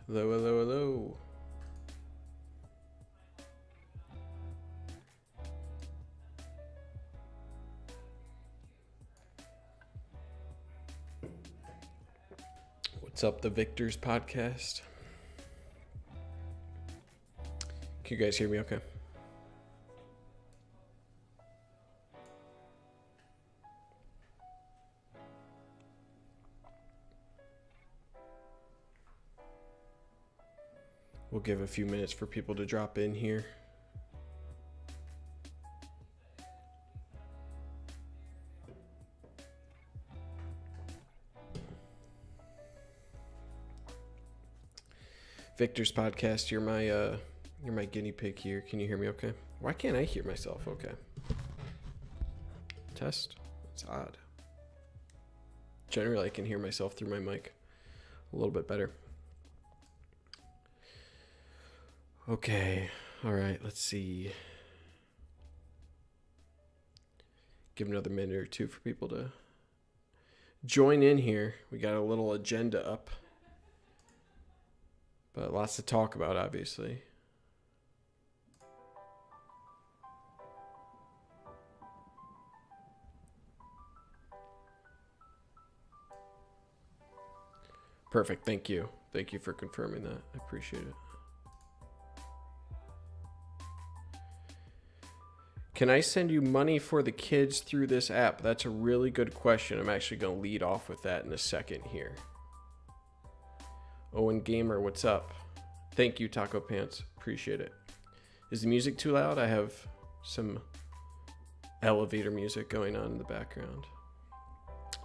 Hello, hello, hello. What's up, the Victors podcast? Can you guys hear me okay? We'll give a few minutes for people to drop in here. Victor's podcast, you're my guinea pig here. Can you hear me okay? Why can't I hear myself okay? Test. It's odd. Generally, I can hear myself through my mic a little bit better. Okay. All right. Let's see. Give another minute or two for people to join in here. We got a little agenda up, but lots to talk about, obviously. Perfect. Thank you. Thank you for confirming that. I appreciate it. Can I send you money for the kids through this app? That's a really good question. I'm actually going to lead off with that in a second here. Owen Gamer, what's up? Thank you, Taco Pants. Appreciate it. Is the music too loud? I have some elevator music going on in the background.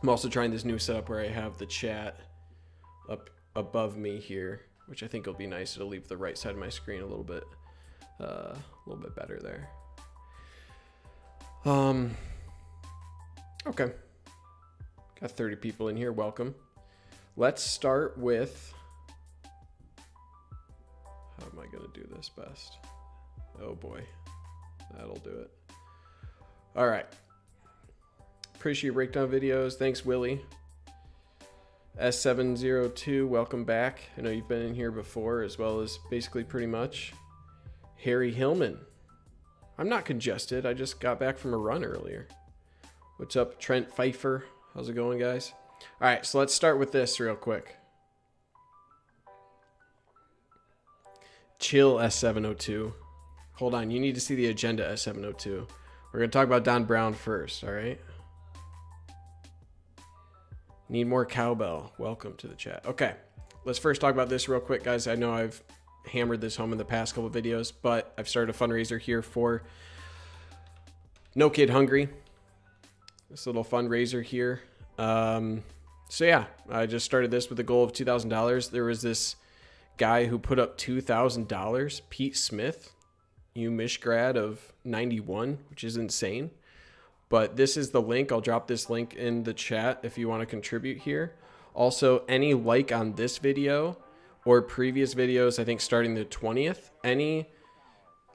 I'm also trying this new setup where I have the chat up above me here, which I think will be nice. It'll leave the right side of my screen a little bit better there. Okay. Got 30 people in here. Welcome. Let's start with, how am I going to do this best? Oh boy. That'll do it. All right. Appreciate breakdown videos. Thanks, Willie. S702, welcome back. I know you've been in here before, as well as basically pretty much. Harry Hillman. I'm not congested. I just got back from a run earlier. What's up, Trent Pfeiffer? How's it going, guys? All right, so let's start with this real quick. Chill, S702. Hold on, you need to see the agenda, S702. We're going to talk about Don Brown first, all right? Need more cowbell. Welcome to the chat. Okay, let's first talk about this real quick, guys. I know I've hammered this home in the past couple videos, but I've started a fundraiser here for No Kid Hungry. This little fundraiser here. So yeah, I just started this with a goal of $2,000. There was this guy who put up $2,000, Pete Smith, UMich grad of 91, which is insane. But this is the link. I'll drop this link in the chat if you want to contribute here. Also, any like on this video or previous videos, I think starting the 20th, any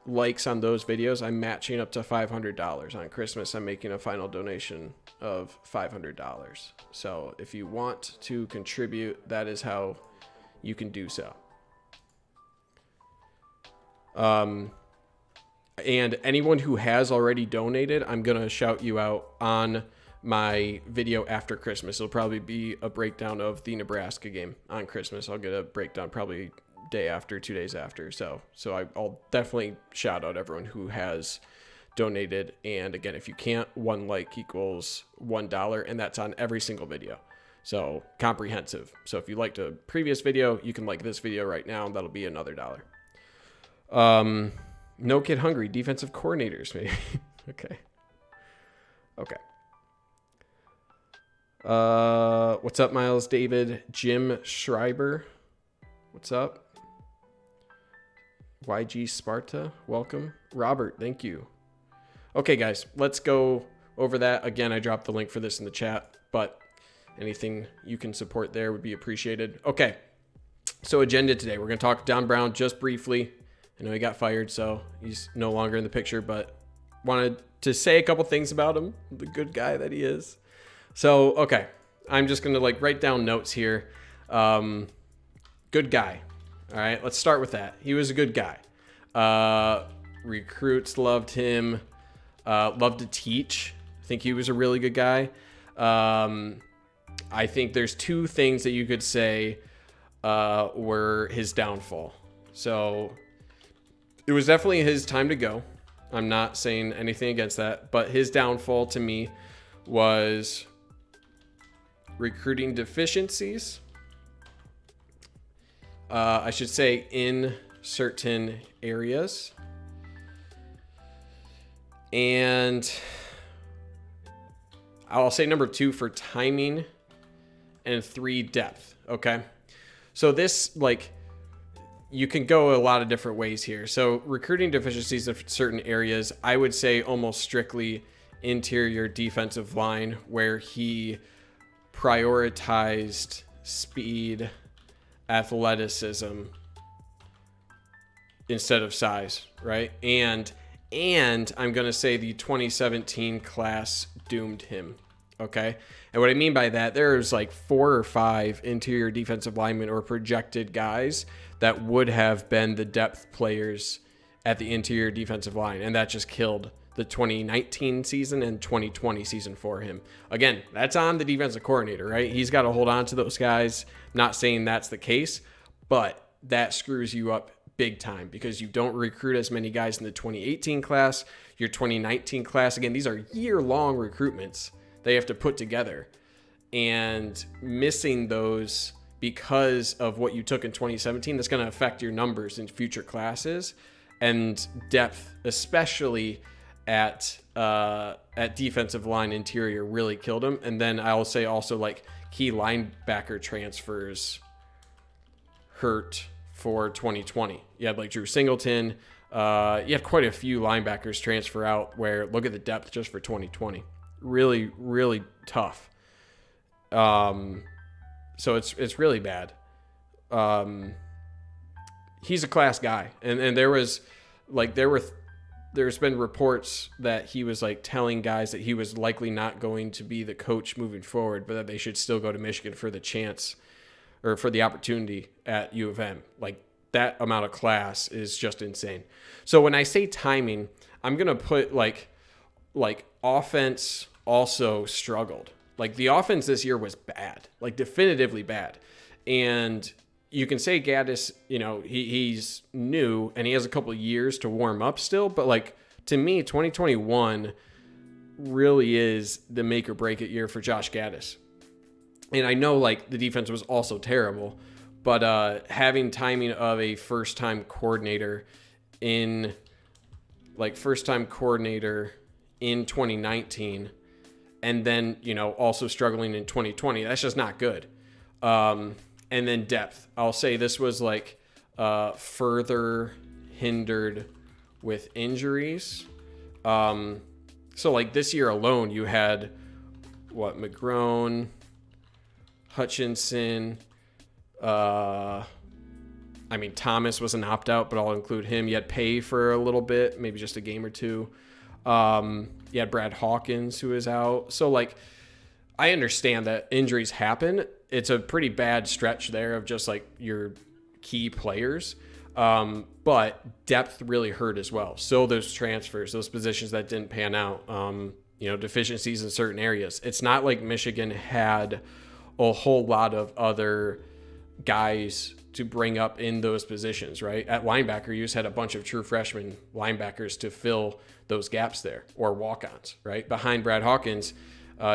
likes on those videos, I'm matching up to $500. On Christmas, I'm making a final donation of $500. So if you want to contribute, that is how you can do so. And anyone who has already donated, I'm going to shout you out on my video after Christmas. It'll probably be a breakdown of the Nebraska game on Christmas. I'll get a breakdown probably day after, 2 days after. So I'll definitely shout out everyone who has donated. And again, if you can't, one like equals $1, and that's on every single video. So comprehensive. So if you liked a previous video, you can like this video right now, and that'll be another $1. No Kid Hungry, defensive coordinators, maybe. Okay. What's up, Miles David? Jim Schreiber. What's up? YG Sparta, welcome. Robert, thank you. Okay, guys, let's go over that. Again, I dropped the link for this in the chat, but anything you can support there would be appreciated. Okay, so agenda today. We're going to talk Don Brown just briefly. I know he got fired, so he's no longer in the picture, but wanted to say a couple things about him, the good guy that he is. So, okay, I'm just going to write down notes here. Good guy. All right, let's start with that. He was a good guy. Recruits loved him. Loved to teach. I think he was a really good guy. I think there's two things that you could say were his downfall. So it was definitely his time to go. I'm not saying anything against that, but his downfall to me was recruiting deficiencies. I should say in certain areas. And I'll say number 2 for timing, and 3 depth. Okay. So this, like, you can go a lot of different ways here. So recruiting deficiencies in certain areas, I would say almost strictly interior defensive line, where he prioritized speed, athleticism instead of size, right? And I'm going to say the 2017 class doomed him. Okay. And what I mean by that, there's like 4 or 5 interior defensive linemen or projected guys that would have been the depth players at the interior defensive line. And that just killed the 2019 season and 2020 season for him. Again, that's on the defensive coordinator, right? He's got to hold on to those guys. Not saying that's the case, but that screws you up big time because you don't recruit as many guys in the 2018 class. Your 2019 class, again, these are year-long recruitments they have to put together, and missing those because of what you took in 2017, that's going to affect your numbers in future classes, and depth, especially at defensive line interior, really killed him. And then I'll say also, like, key linebacker transfers hurt for 2020. You had like Drew Singleton. You had quite a few linebackers transfer out, where look at the depth just for 2020. Really, really tough. So it's really bad. He's a class guy. And there's been reports that he was like telling guys that he was likely not going to be the coach moving forward, but that they should still go to Michigan for the chance or for the opportunity at U of M. Like, that amount of class is just insane. So when I say timing, I'm going to put like offense also struggled. Like, the offense this year was bad, like definitively bad. And you can say Gaddis, you know, he's new and he has a couple of years to warm up still. But like, to me, 2021 really is the make or break it year for Josh Gaddis. And I know, like, the defense was also terrible, but having timing of a first-time coordinator in 2019, and then, you know, also struggling in 2020, that's just not good. And then depth. I'll say this was like further hindered with injuries. So like this year alone, you had McGrone, Hutchinson. Thomas was an opt-out, but I'll include him. You had Pay for a little bit, maybe just a game or two. You had Brad Hawkins, who is out. So, like, I understand that injuries happen. It's a pretty bad stretch there of just, like, your key players. But depth really hurt as well. So those transfers, those positions that didn't pan out, deficiencies in certain areas. It's not like Michigan had a whole lot of other guys to bring up in those positions, right? At linebacker, you just had a bunch of true freshman linebackers to fill those gaps there, or walk-ons, right? Behind Brad Hawkins,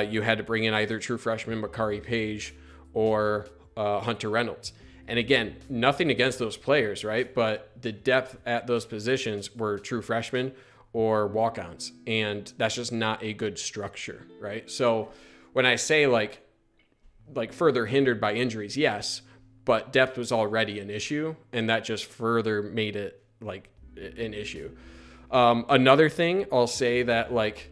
you had to bring in either true freshman Makari Page or Hunter Reynolds. And again, nothing against those players, right? But the depth at those positions were true freshmen or walk-ons, and that's just not a good structure, right? So when I say like further hindered by injuries, yes, but depth was already an issue, and that just further made it like an issue. Another thing I'll say that like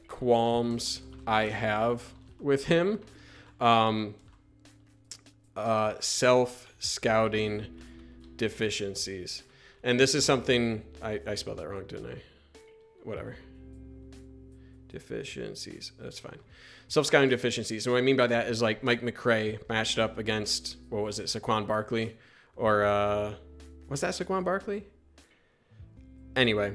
qualms I have with him, self-scouting deficiencies. And this is something, I spelled that wrong, didn't I? Whatever. Deficiencies, that's fine. Self-scouting deficiencies. And what I mean by that is like Mike McCray matched up against, Saquon Barkley or was that Saquon Barkley? Anyway,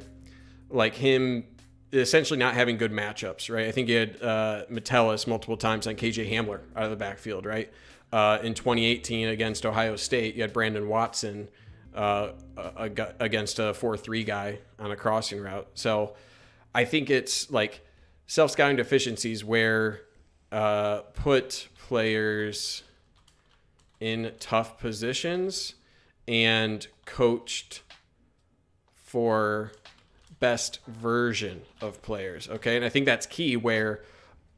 like him essentially not having good matchups, right? I think he had Metellus multiple times on KJ Hamler out of the backfield, right? In 2018 against Ohio State, you had Brandon Watson against a 4-3 guy on a crossing route. So I think it's like self-scouting deficiencies where put players in tough positions and coached for best version of players. Okay. And I think that's key, where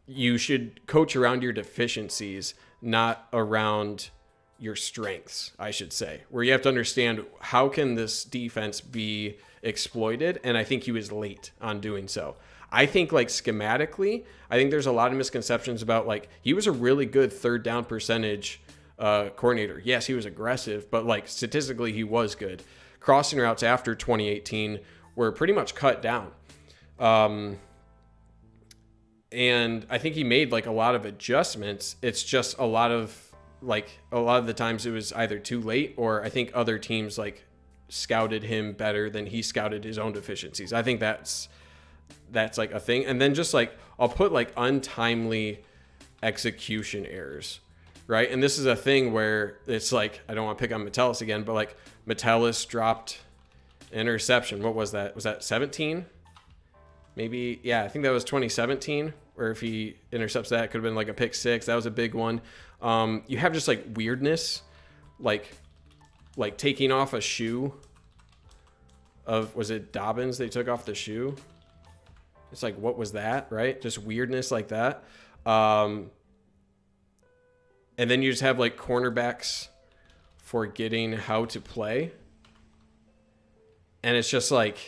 you should coach around your deficiencies, not around your strengths, I should say, where you have to understand how can this defense be exploited. And I think he was late on doing so. I think like schematically, I think there's a lot of misconceptions about like, he was a really good third down percentage coordinator. Yes, he was aggressive, but like statistically he was good. Crossing routes after 2018 were pretty much cut down. And I think he made like a lot of adjustments. It's just a lot of the times it was either too late, or I think other teams like scouted him better than he scouted his own deficiencies. I think that's like a thing. And then just like, I'll put like untimely execution errors, right? And this is a thing where it's like, I don't want to pick on Metellus again, but like Metellus dropped interception. What was that? Was that 17? Maybe. Yeah, I think that was 2017, where if he intercepts that, it could have been like a pick six. That was a big one. You have just like weirdness, like taking off a shoe was it Dobbins? They took off the shoe. It's like, what was that? Right? Just weirdness like that. And then you just have like cornerbacks forgetting how to play. And it's just like,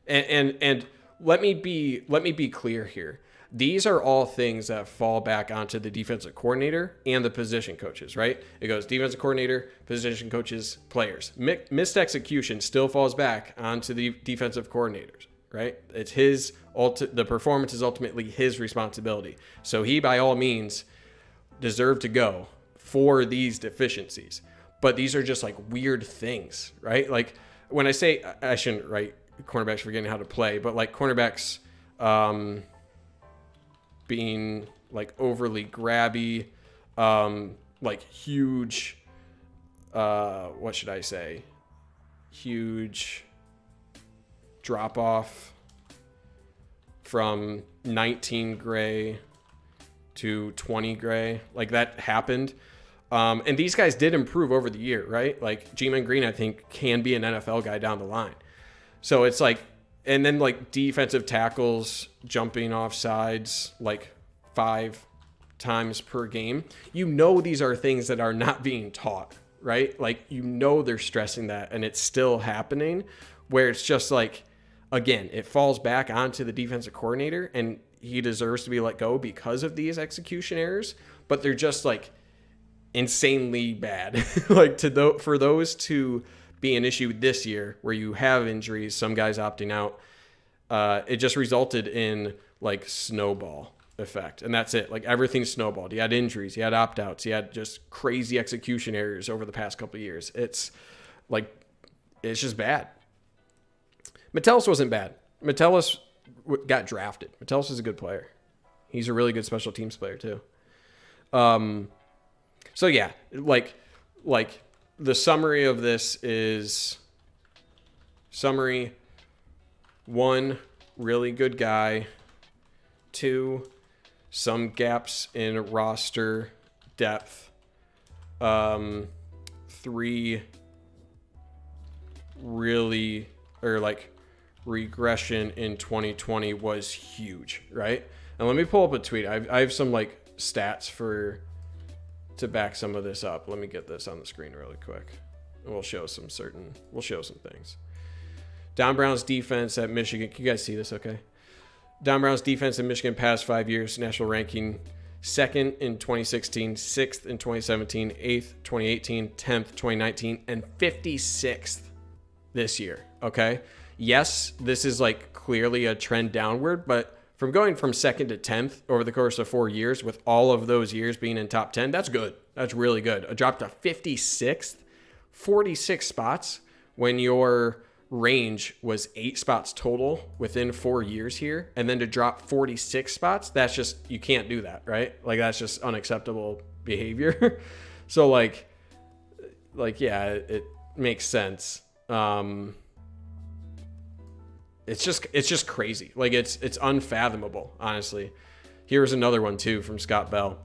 and let me be clear here. These are all things that fall back onto the defensive coordinator and the position coaches, right? It goes defensive coordinator, position coaches, players. Missed execution still falls back onto the defensive coordinators, right? It's the performance is ultimately his responsibility. So he, by all means, deserved to go for these deficiencies. But these are just like weird things, right? Like when I say, I shouldn't write cornerbacks forgetting how to play, but like cornerbacks being like overly grabby, like huge, what should I say? Huge drop off from 19 gray to 20 gray. Like that happened. And these guys did improve over the year, right? Like G-Man Green, I think, can be an NFL guy down the line. So it's like, and then like defensive tackles jumping off sides like 5 times per game. You know, these are things that are not being taught, right? Like, you know, they're stressing that and it's still happening, where it's just like, again, it falls back onto the defensive coordinator and he deserves to be let go because of these execution errors, but they're just like insanely bad. Like for those to be an issue this year where you have injuries, some guys opting out, it just resulted in like snowball effect. And that's it. Like everything snowballed. You had injuries, you had opt-outs, you had just crazy execution errors over the past couple of years. It's like, it's just bad. Metellus wasn't bad. Metellus got drafted. Metellus is a good player. He's a really good special teams player too. So yeah, like the summary of this is summary: 1, really good guy. 2, some gaps in roster depth. 3, really, or like regression in 2020 was huge, right? And let me pull up a tweet. I have some like stats to back some of this up. Let me get this on the screen really quick. And we'll show some things. Don Brown's defense at Michigan. Can you guys see this okay? Don Brown's defense in Michigan past 5 years, national ranking 2nd in 2016, 6th in 2017, 8th 2018, 10th 2019, and 56th this year, okay? Yes, this is like clearly a trend downward, but from going from 2nd to 10th over the course of 4 years, with all of those years being in top 10, that's good. That's really good. A drop to 56th 46 spots when your range was 8 spots total within 4 years here, and then to drop 46 spots, that's just, you can't do that, right? Like, that's just unacceptable behavior. So like yeah, it makes sense. It's just crazy. Like, it's unfathomable, honestly. Here's another one too from Scott Bell.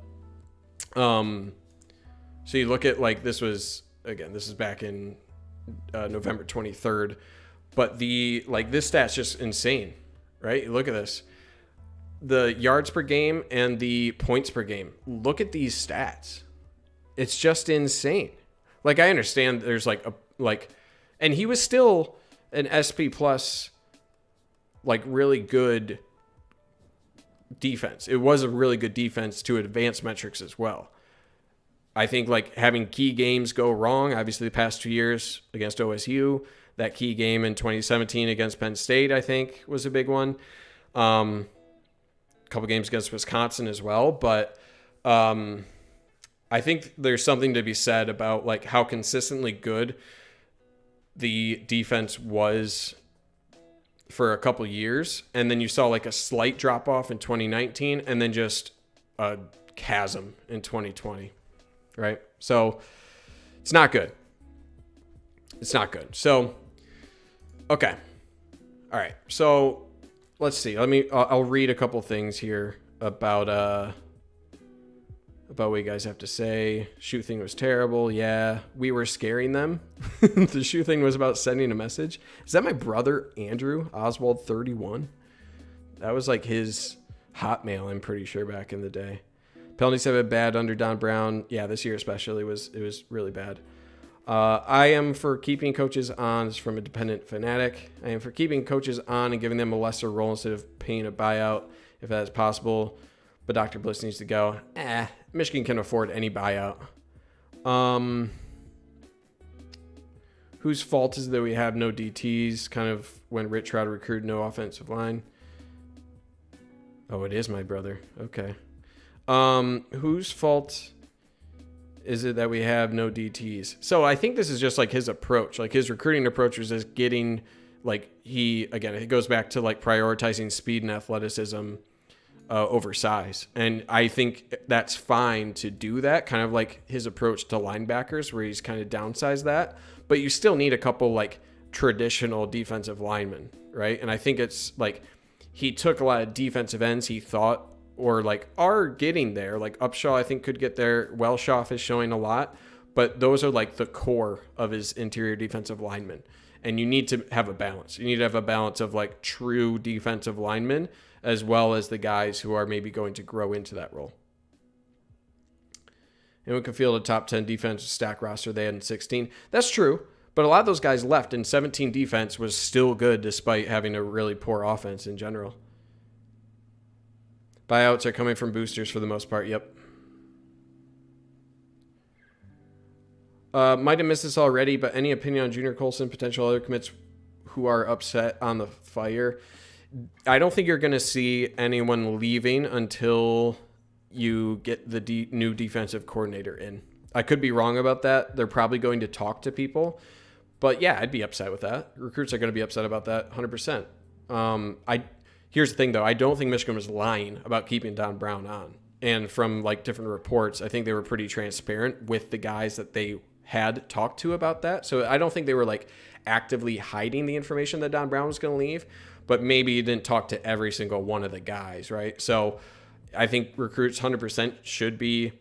So you look at, like, this is back in November 23rd, but this stat's just insane, right? You look at this, the yards per game and the points per game. Look at these stats. It's just insane. Like, I understand there's and he was still an SP plus, like, really good defense. It was a really good defense to advanced metrics as well. I think, like, having key games go wrong, obviously the past 2 years against OSU, that key game in 2017 against Penn State, I think, was a big one. A couple games against Wisconsin as well. But I think there's something to be said about, like, how consistently good the defense was for a couple years. And then you saw, like, a slight drop off in 2019 and then just a chasm in 2020. Right? So it's not good. It's not good. So, okay. All right. So let's see. I'll read a couple things here about what you guys have to say. Shoe thing was terrible. Yeah. We were scaring them. The shoe thing was about sending a message. Is that my brother, Andrew Oswald 31? That was like his Hotmail, I'm pretty sure, back in the day. Penalties have been bad under Don Brown. Yeah, this year especially it was really bad. I am for keeping coaches on. This is from a dependent fanatic. I am for keeping coaches on and giving them a lesser role instead of paying a buyout if that is possible. But Dr. Bliss needs to go. Michigan can afford any buyout. Whose fault is it that we have no DTs? Kind of when Rich tried to recruit no offensive line. Oh, it is my brother. Okay. Whose fault is it that we have no DTs? So I think this is just like his approach, like his recruiting approach is just getting, like, it goes back to, like, prioritizing speed and athleticism over size. And I think that's fine to do that, kind of like his approach to linebackers where he's kind of downsized that, but you still need a couple, like, traditional defensive linemen, right? And I think it's like he took a lot of defensive ends he thought or, like, are getting there. Like, Upshaw, I think, could get there. Welshoff is showing a lot. But those are, like, the core of his interior defensive linemen. And you need to have a balance. You need to have a balance of, like, true defensive linemen as well as the guys who are maybe going to grow into that role. Anyone can field a top 10 defensive stack roster they had in 16. That's true. But a lot of those guys left, and 17 defense was still good despite having a really poor offense in general. Buyouts are coming from boosters for the most part. Yep. Might have missed this already, but any opinion on Junior Colson, potential other commits who are upset on the fire? I don't think you're going to see anyone leaving until you get the new defensive coordinator in. I could be wrong about that. They're probably going to talk to people. But yeah, I'd be upset with that. Recruits are going to be upset about that 100%. Here's the thing, though. I don't think Michigan was lying about keeping Don Brown on. And from, like, different reports, I think they were pretty transparent with the guys that they had talked to about that. So I don't think they were, like, actively hiding the information that Don Brown was going to leave. But maybe you didn't talk to every single one of the guys, right? So I think recruits 100% should be,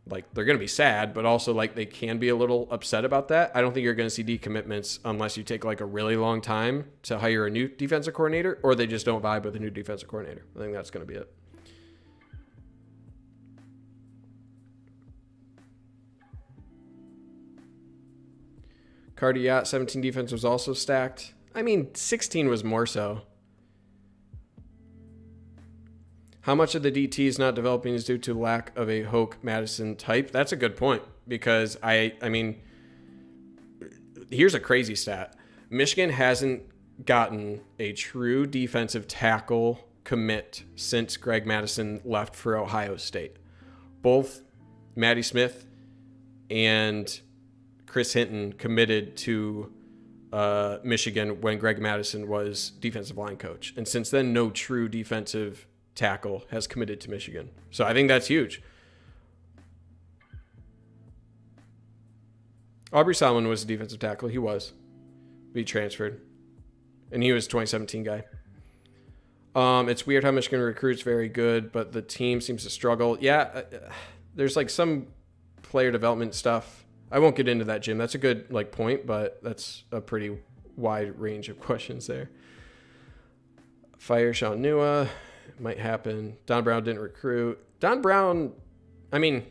like, they're going to be sad, but also, like, they can be a little upset about that. I don't think you're going to see decommitments unless you take, like, a really long time to hire a new defensive coordinator, or they just don't vibe with a new defensive coordinator. I think that's going to be it. Cardiat, 17 defense was also stacked. I mean, 16 was more so. How much of the DT is not developing is due to lack of a Hoke Madison type? That's a good point, because I mean, here's a crazy stat. Michigan hasn't gotten a true defensive tackle commit since Greg Madison left for Ohio State. Both Matty Smith and Chris Hinton committed to Michigan when Greg Madison was defensive line coach. And since then, no true defensive tackle has committed to Michigan. So I think that's huge. Aubrey Solomon was a defensive tackle. He was. He transferred. And he was a 2017 guy. It's weird how Michigan recruits very good, but the team seems to struggle. Yeah, there's like some player development stuff. I won't get into that, Jim. That's a good like point, but that's a pretty wide range of questions there. Fire Sean Nua might happen. Don Brown didn't recruit. Don Brown, I mean,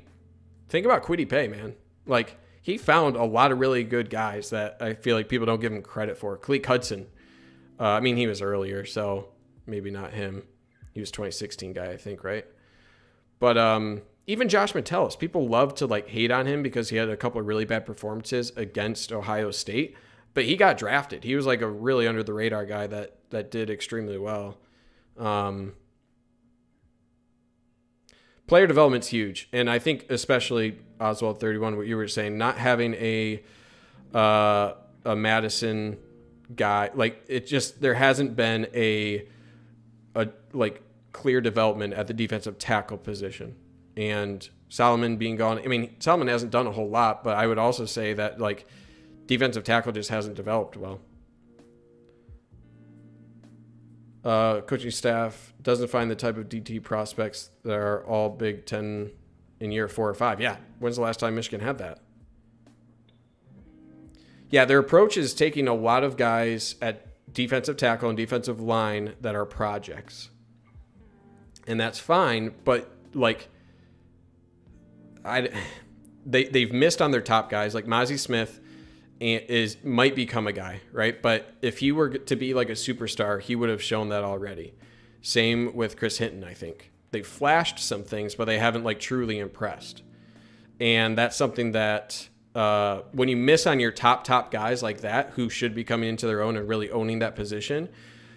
think about Kwity Paye, man. Like, he found a lot of really good guys that I feel like people don't give him credit for. Khaleke Hudson. I mean, he was earlier, so maybe not him. He was 2016 guy, I think, right? But even Josh Metellus, people love to like hate on him because he had a couple of really bad performances against Ohio State, but he got drafted. He was like a really under the radar guy that did extremely well. Player development's huge, and I think especially Oswald 31, what you were saying, not having a Madison guy, like it just there hasn't been a like clear development at the defensive tackle position. And Solomon being gone, I mean, Solomon hasn't done a whole lot, but I would also say that like defensive tackle just hasn't developed well. Coaching staff doesn't find the type of DT prospects that are all Big Ten in year 4 or 5. Yeah. When's the last time Michigan had that? Yeah. Their approach is taking a lot of guys at defensive tackle and defensive line that are projects. And that's fine. But like, they've missed on their top guys. Like Mozzie Smith might become a guy, right? But if he were to be like a superstar, he would have shown that already. Same with Chris Hinton, I think. They've flashed some things, but they haven't like truly impressed. And that's something that when you miss on your top guys like that, who should be coming into their own and really owning that position,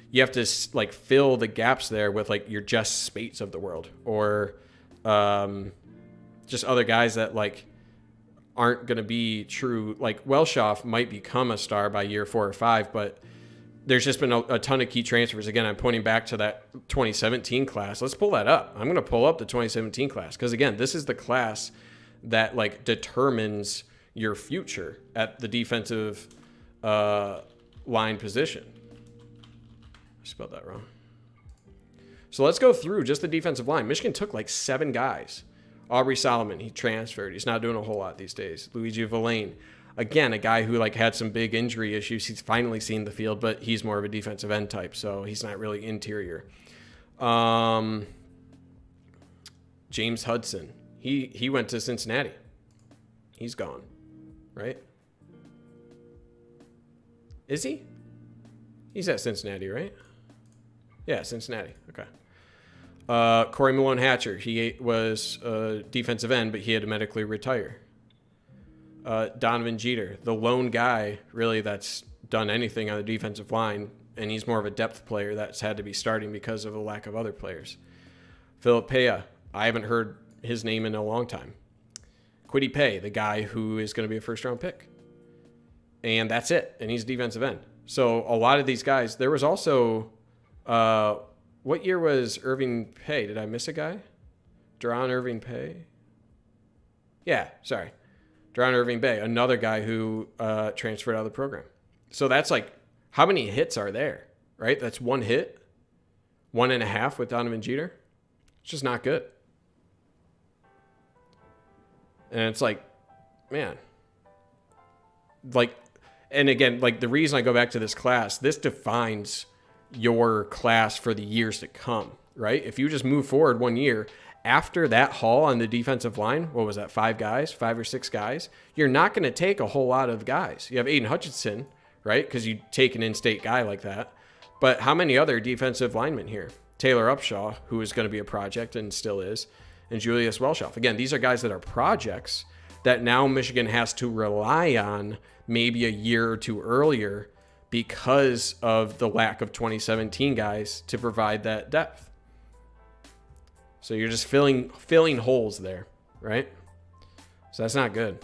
you have to like fill the gaps there with like your Jess Spates of the world, or just other guys that like aren't going to be true. Like Welshoff might become a star by year 4 or 5, but there's just been a ton of key transfers. Again, I'm pointing back to that 2017 class. Let's pull that up. I'm going to pull up the 2017 class because, again, this is the class that like determines your future at the defensive line position. I spelled that wrong. So let's go through just the defensive line. Michigan took like 7 guys. Aubrey Solomon, he transferred. He's not doing a whole lot these days. Luigi Villain, again, a guy who like had some big injury issues. He's finally seen the field, but he's more of a defensive end type, so he's not really interior. James Hudson, he went to Cincinnati. He's gone, right? Is he? He's at Cincinnati, right? Yeah, Cincinnati. Okay. Corey Malone Hatcher, he was a defensive end, but he had to medically retire. Donovan Jeter, the lone guy really that's done anything on the defensive line, and he's more of a depth player that's had to be starting because of a lack of other players. Philip Pea, I haven't heard his name in a long time. Kwity Paye, the guy who is going to be a first-round pick. And that's it, and he's a defensive end. So a lot of these guys, there was also... what year was Irving Paye? Did I miss a guy? Deron Irving Paye? Yeah, sorry. Deron Irving Paye, another guy who transferred out of the program. So that's like, how many hits are there, right? That's 1 hit, 1.5 with Donovan Jeter. It's just not good. And it's like, man. Like, and again, like the reason I go back to this class, this defines your class for the years to come, right? If you just move forward 1 year after that haul on the defensive line, what was that, 5 or 6 guys? You're not going to take a whole lot of guys. You have Aiden Hutchinson, right? Because you take an in-state guy like that. But how many other defensive linemen here? Taylor Upshaw, who is going to be a project and still is, and Julius Welshoff. Again, these are guys that are projects that now Michigan has to rely on maybe a year or 2 earlier because of the lack of 2017 guys to provide that depth. So you're just filling holes there, right? So that's not good.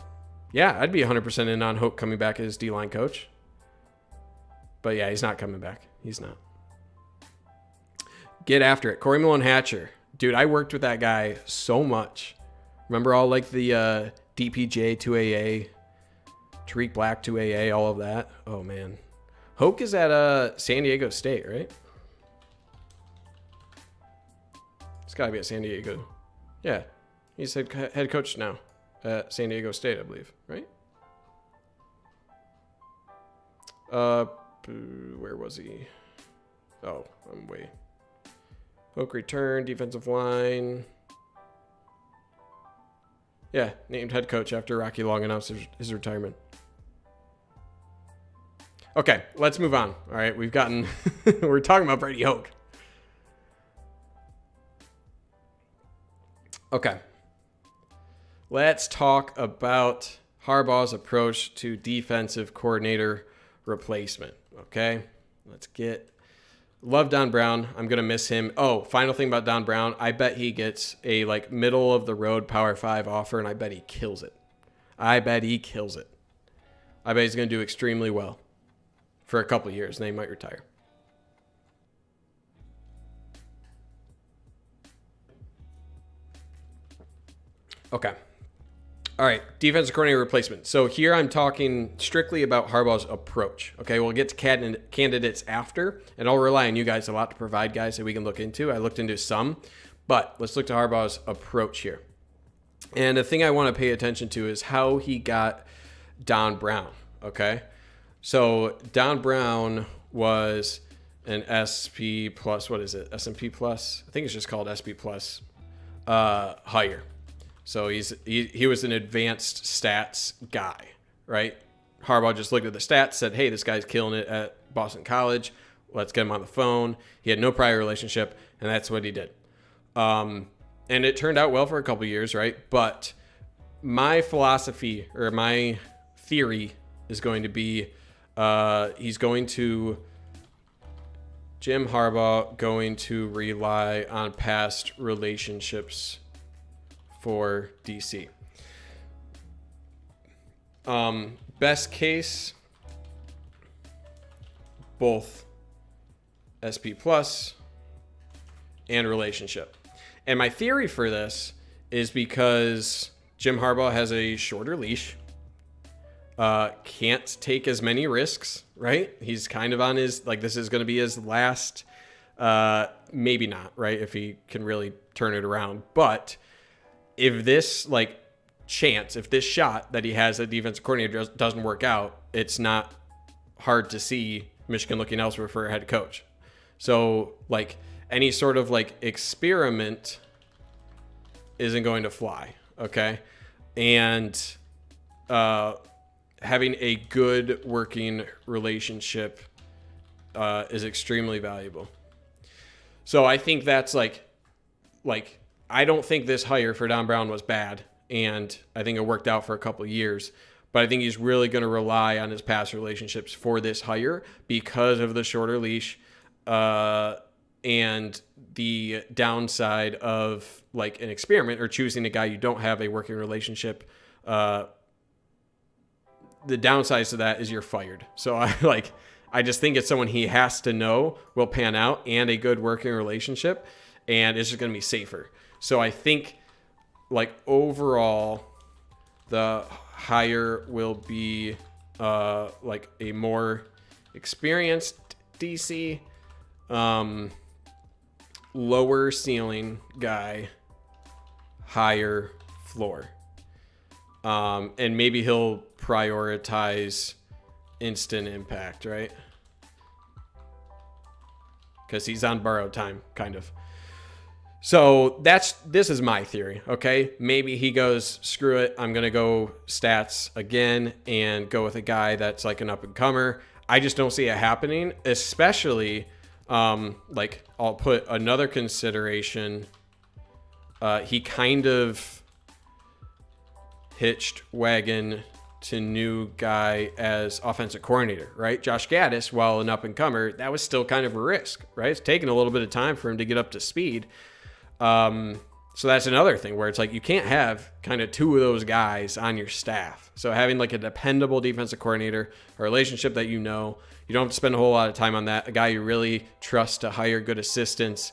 Yeah, I'd be 100% in on Hoke coming back as D-line coach. But yeah, he's not coming back. He's not. Get after it. Corey Malone Hatcher. Dude, I worked with that guy so much. Remember all like the DPJ 2AA, Tariq Black 2AA, all of that? Oh, man. Hoke is at San Diego State, right? It's got to be at San Diego. Yeah. He's head coach now at San Diego State, I believe, right? Where was he? Oh, I'm way. Hoke return, defensive line. Yeah, named head coach after Rocky Long announced his retirement. Okay, let's move on. All right, we're talking about Brady Hoke. Okay. Let's talk about Harbaugh's approach to defensive coordinator replacement. Okay, love Don Brown. I'm going to miss him. Oh, final thing about Don Brown. I bet he gets a like middle of the road Power 5 offer, and I bet he kills it. I bet he's going to do extremely well for a couple of years, and then he might retire. Okay. All right, defensive coordinator replacement. So here I'm talking strictly about Harbaugh's approach. Okay, we'll get to candidates after, and I'll rely on you guys a lot to provide guys that we can look into. I looked into some, but let's look to Harbaugh's approach here. And the thing I want to pay attention to is how he got Don Brown. Okay, so Don Brown was an SP plus. What is it? S&P plus? I think it's just called SP plus hire. So he was an advanced stats guy, right? Harbaugh just looked at the stats, said, hey, this guy's killing it at Boston College. Let's get him on the phone. He had no prior relationship, and that's what he did. And it turned out well for a couple of years, right? But my philosophy or my theory is going to be Jim Harbaugh going to rely on past relationships for DC. Best case, both SP plus and relationship. And my theory for this is because Jim Harbaugh has a shorter leash, can't take as many risks, right? He's kind of on his, like, this is going to be his last, maybe not, right? If he can really turn it around. But if this shot that he has at defensive coordinator doesn't work out, it's not hard to see Michigan looking elsewhere for a head coach. So like any sort of like experiment isn't going to fly. Okay. And, having a good working relationship, is extremely valuable. So I think that's like, I don't think this hire for Don Brown was bad, and I think it worked out for a couple of years. But I think he's really going to rely on his past relationships for this hire because of the shorter leash and the downside of like an experiment or choosing a guy you don't have a working relationship. The downside to that is you're fired. So I just think it's someone he has to know will pan out and a good working relationship, and it's just going to be safer. So I think, like, overall, the hire will be like a more experienced DC, lower ceiling guy, higher floor. And maybe he'll prioritize instant impact, right? Because he's on borrowed time, kind of. So this is my theory, okay? Maybe he goes, screw it, I'm going to go stats again and go with a guy that's like an up-and-comer. I just don't see it happening, especially, like, I'll put another consideration. He kind of hitched wagon to new guy as offensive coordinator, right? Josh Gaddis, while an up-and-comer, that was still kind of a risk, right? It's taken a little bit of time for him to get up to speed. So that's another thing where it's like you can't have kind of two of those guys on your staff. So having like a dependable defensive coordinator, a relationship that you don't have to spend a whole lot of time on that, a guy you really trust to hire good assistants.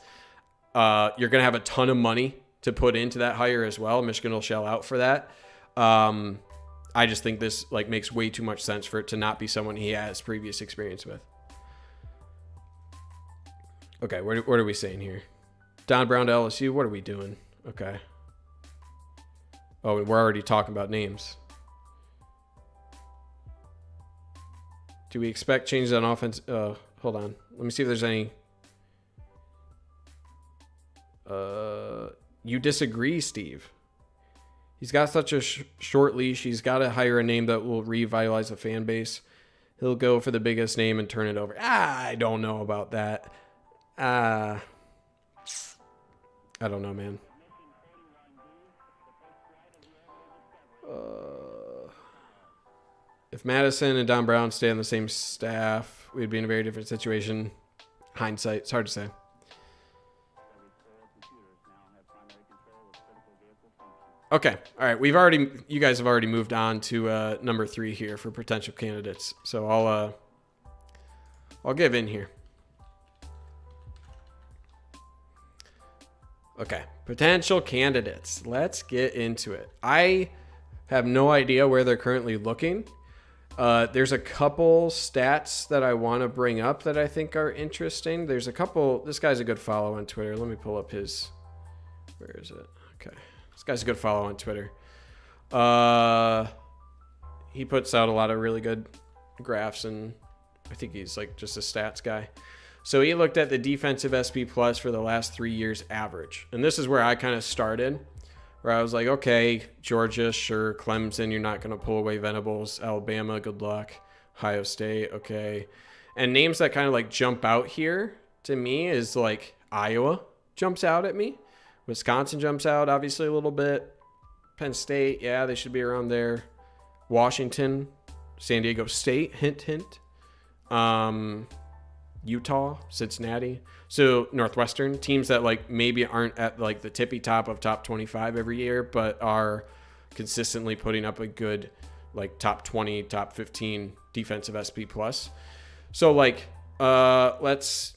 You're going to have a ton of money to put into that hire as well. Michigan will shell out for that. I just think this like makes way too much sense for it to not be someone he has previous experience with. Okay, what are we saying here? Don Brown to LSU, what are we doing? Okay. Oh, we're already talking about names. Do we expect changes on offense? Hold on. Let me see if there's any. You disagree, Steve. He's got such a short leash. He's got to hire a name that will revitalize the fan base. He'll go for the biggest name and turn it over. I don't know about that. I don't know, man. If Madison and Don Brown stay on the same staff, we'd be in a very different situation. Hindsight, it's hard to say. Okay, all right. You guys have already moved on to number 3 here for potential candidates. So I'll give in here. Okay, potential candidates. Let's get into it. I have no idea where they're currently looking. There's a couple stats that I want to bring up that I think are interesting. There's a couple. This guy's a good follow on Twitter. Let me pull up his. Where is it? Okay. This guy's a good follow on Twitter. He puts out a lot of really good graphs, and I think he's like just a stats guy. So he looked at the defensive SP plus for the last 3 years average. And this is where I kind of started, where I was like, okay, Georgia, sure. Clemson, you're not going to pull away Venables. Alabama, good luck. Ohio State, okay. And names that kind of like jump out here to me is like Iowa jumps out at me. Wisconsin jumps out obviously a little bit. Penn State, yeah, they should be around there. Washington, San Diego State, hint, hint. Utah, Cincinnati. So Northwestern, teams that like maybe aren't at like the tippy top of top 25 every year, but are consistently putting up a good like top 20, top 15 defensive SP plus. So like let's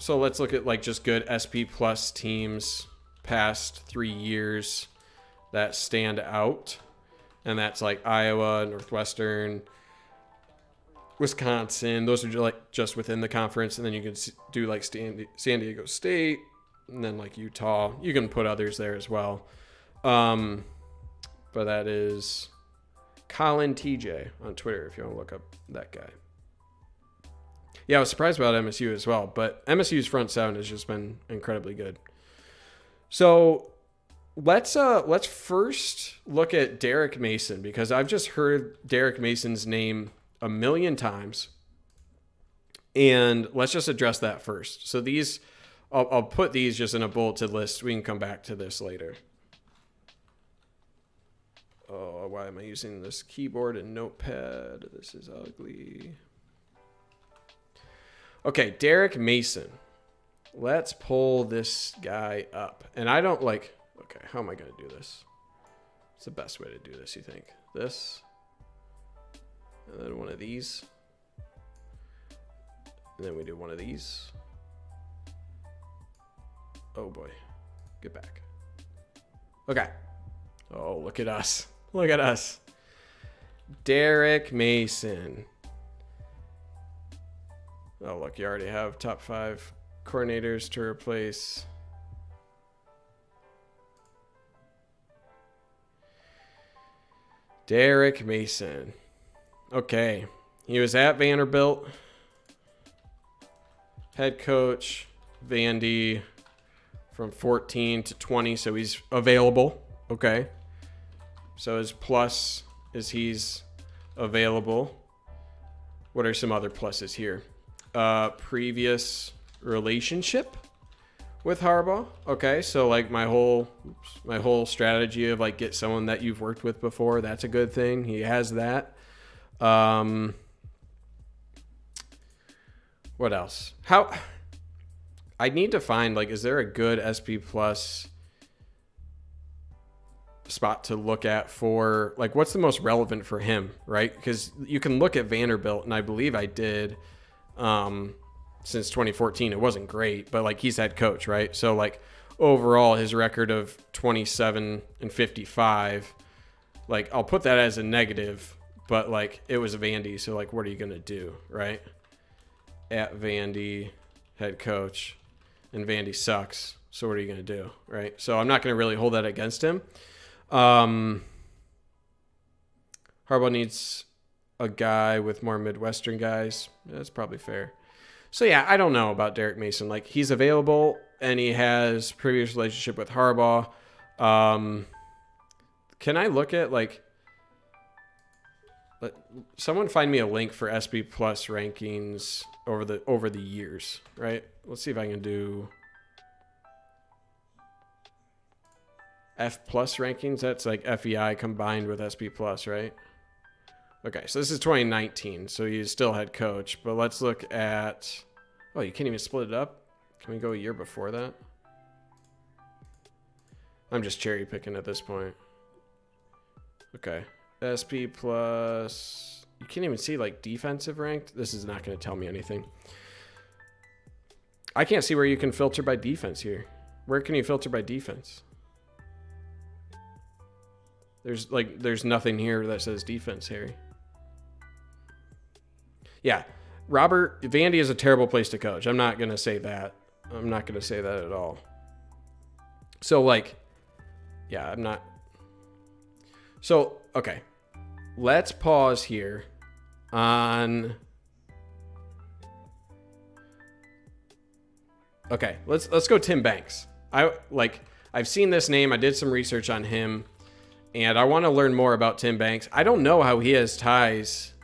look at like just good SP plus teams past 3 years that stand out. And that's like Iowa, Northwestern, Wisconsin. Those are just within the conference. And then you can do like San Diego State and then like Utah. You can put others there as well. But that is Colin TJ on Twitter if you want to look up that guy. Yeah, I was surprised about MSU as well, but MSU's front seven has just been incredibly good. So let's first look at Derrick Mason, because I've just heard Derrick Mason's name a million times, and let's just address that first. So these, I'll put these just in a bulleted list. We can come back to this later. Oh, why am I using this keyboard and notepad? This is ugly. Okay, Derrick Mason. Let's pull this guy up. And I don't like... Okay, how am I going to do this? What's the best way to do this, you think? This. And then one of these. And then we do one of these. Oh, boy. Get back. Okay. Oh, look at us. Look at us. Derrick Mason. Oh, look, you already have top 5 coordinators to replace. Derrick Mason. Okay. He was at Vanderbilt. Head coach, Vandy, from 14 to 20, so he's available. Okay. So his plus is he's available. What are some other pluses here? Previous relationship with Harbaugh. Okay, so like my whole strategy of like get someone that you've worked with before, that's a good thing. He has that. What else? I need to find, like, is there a good SP plus spot to look at for like what's the most relevant for him, right? Because you can look at Vanderbilt, and I believe I did since 2014. It wasn't great, but like he's head coach, right? So like overall, his record of 27-55, like I'll put that as a negative, but like it was Vandy, so like what are you gonna do, right? At Vandy, head coach, and Vandy sucks. So what are you going to do, right? So I'm not going to really hold that against him. Harbaugh needs a guy with more Midwestern guys. That's probably fair. So yeah, I don't know about Derrick Mason. Like he's available and he has previous relationship with Harbaugh. Can I look at like someone find me a link for SB Plus rankings over the years, right? Let's see if I can do F plus rankings. That's like FEI combined with SP plus, right? Okay, so this is 2019, so he's still head coach. But let's look at... Oh, you can't even split it up? Can we go a year before that? I'm just cherry picking at this point. Okay, SP plus... You can't even see like defensive ranked. This is not going to tell me anything. I can't see where you can filter by defense here. Where can you filter by defense? There's nothing here that says defense, Harry. Yeah, Robert, Vandy is a terrible place to coach. I'm not going to say that. I'm not going to say that at all. So, like, yeah, I'm not. So, okay. Let's pause here on... Okay, let's go Tim Banks. I've seen this name. I did some research on him. And I want to learn more about Tim Banks. I don't know how he has ties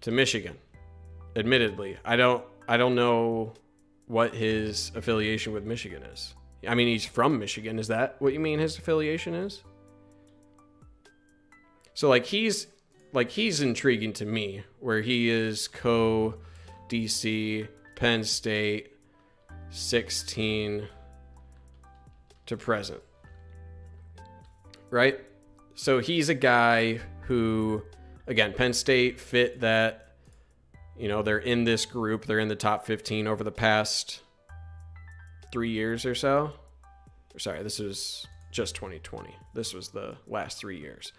to Michigan. Admittedly, I don't know what his affiliation with Michigan is. I mean, he's from Michigan. Is that what you mean his affiliation is? So he's intriguing to me, where he is co-DC Penn State 16 to present. Right? So he's a guy who, again, Penn State fit that, they're in this group. They're in the top 15 over the past 3 years or so. Sorry, this was just 2020. This was the last 3 years.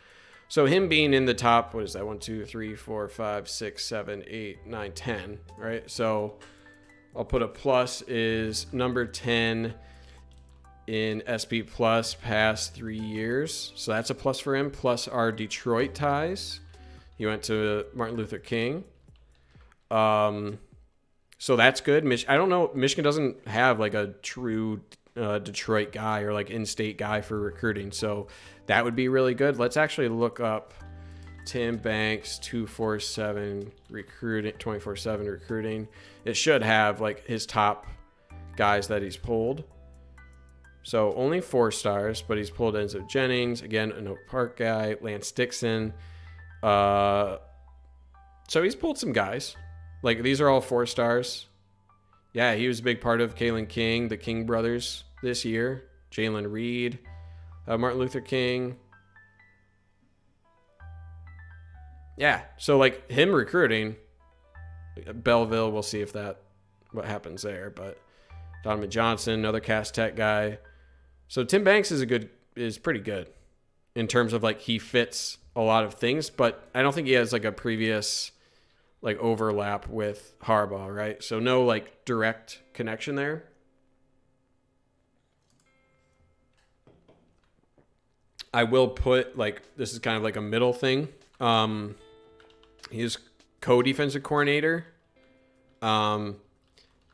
So him being in the top, what is that? 1, 2, 3, 4, 5, 6, 7, 8, 9, 10, right? So I'll put a plus is number 10 in SP plus past 3 years. So that's a plus for him. Plus our Detroit ties. He went to Martin Luther King. So that's good. I don't know. Michigan doesn't have like a true Detroit guy or like in-state guy for recruiting. So that would be really good. Let's actually look up Tim Banks 247 recruiting, 24/7 recruiting. It should have like his top guys that he's pulled. So only 4 stars, but he's pulled Enzo Jennings, again, an Oak Park guy, Lance Dixon. So he's pulled some guys. Like these are all 4 stars. Yeah, he was a big part of Kalen King, the King brothers this year. Jalen Reed, Martin Luther King. Yeah, so like him recruiting, Belleville, we'll see what happens there. But Donovan Johnson, another Cass Tech guy. So Tim Banks is pretty good in terms of like he fits a lot of things, but I don't think he has like a previous like overlap with Harbaugh, right? So no like direct connection there. I will put like, this is kind of like a middle thing. He's co-defensive coordinator at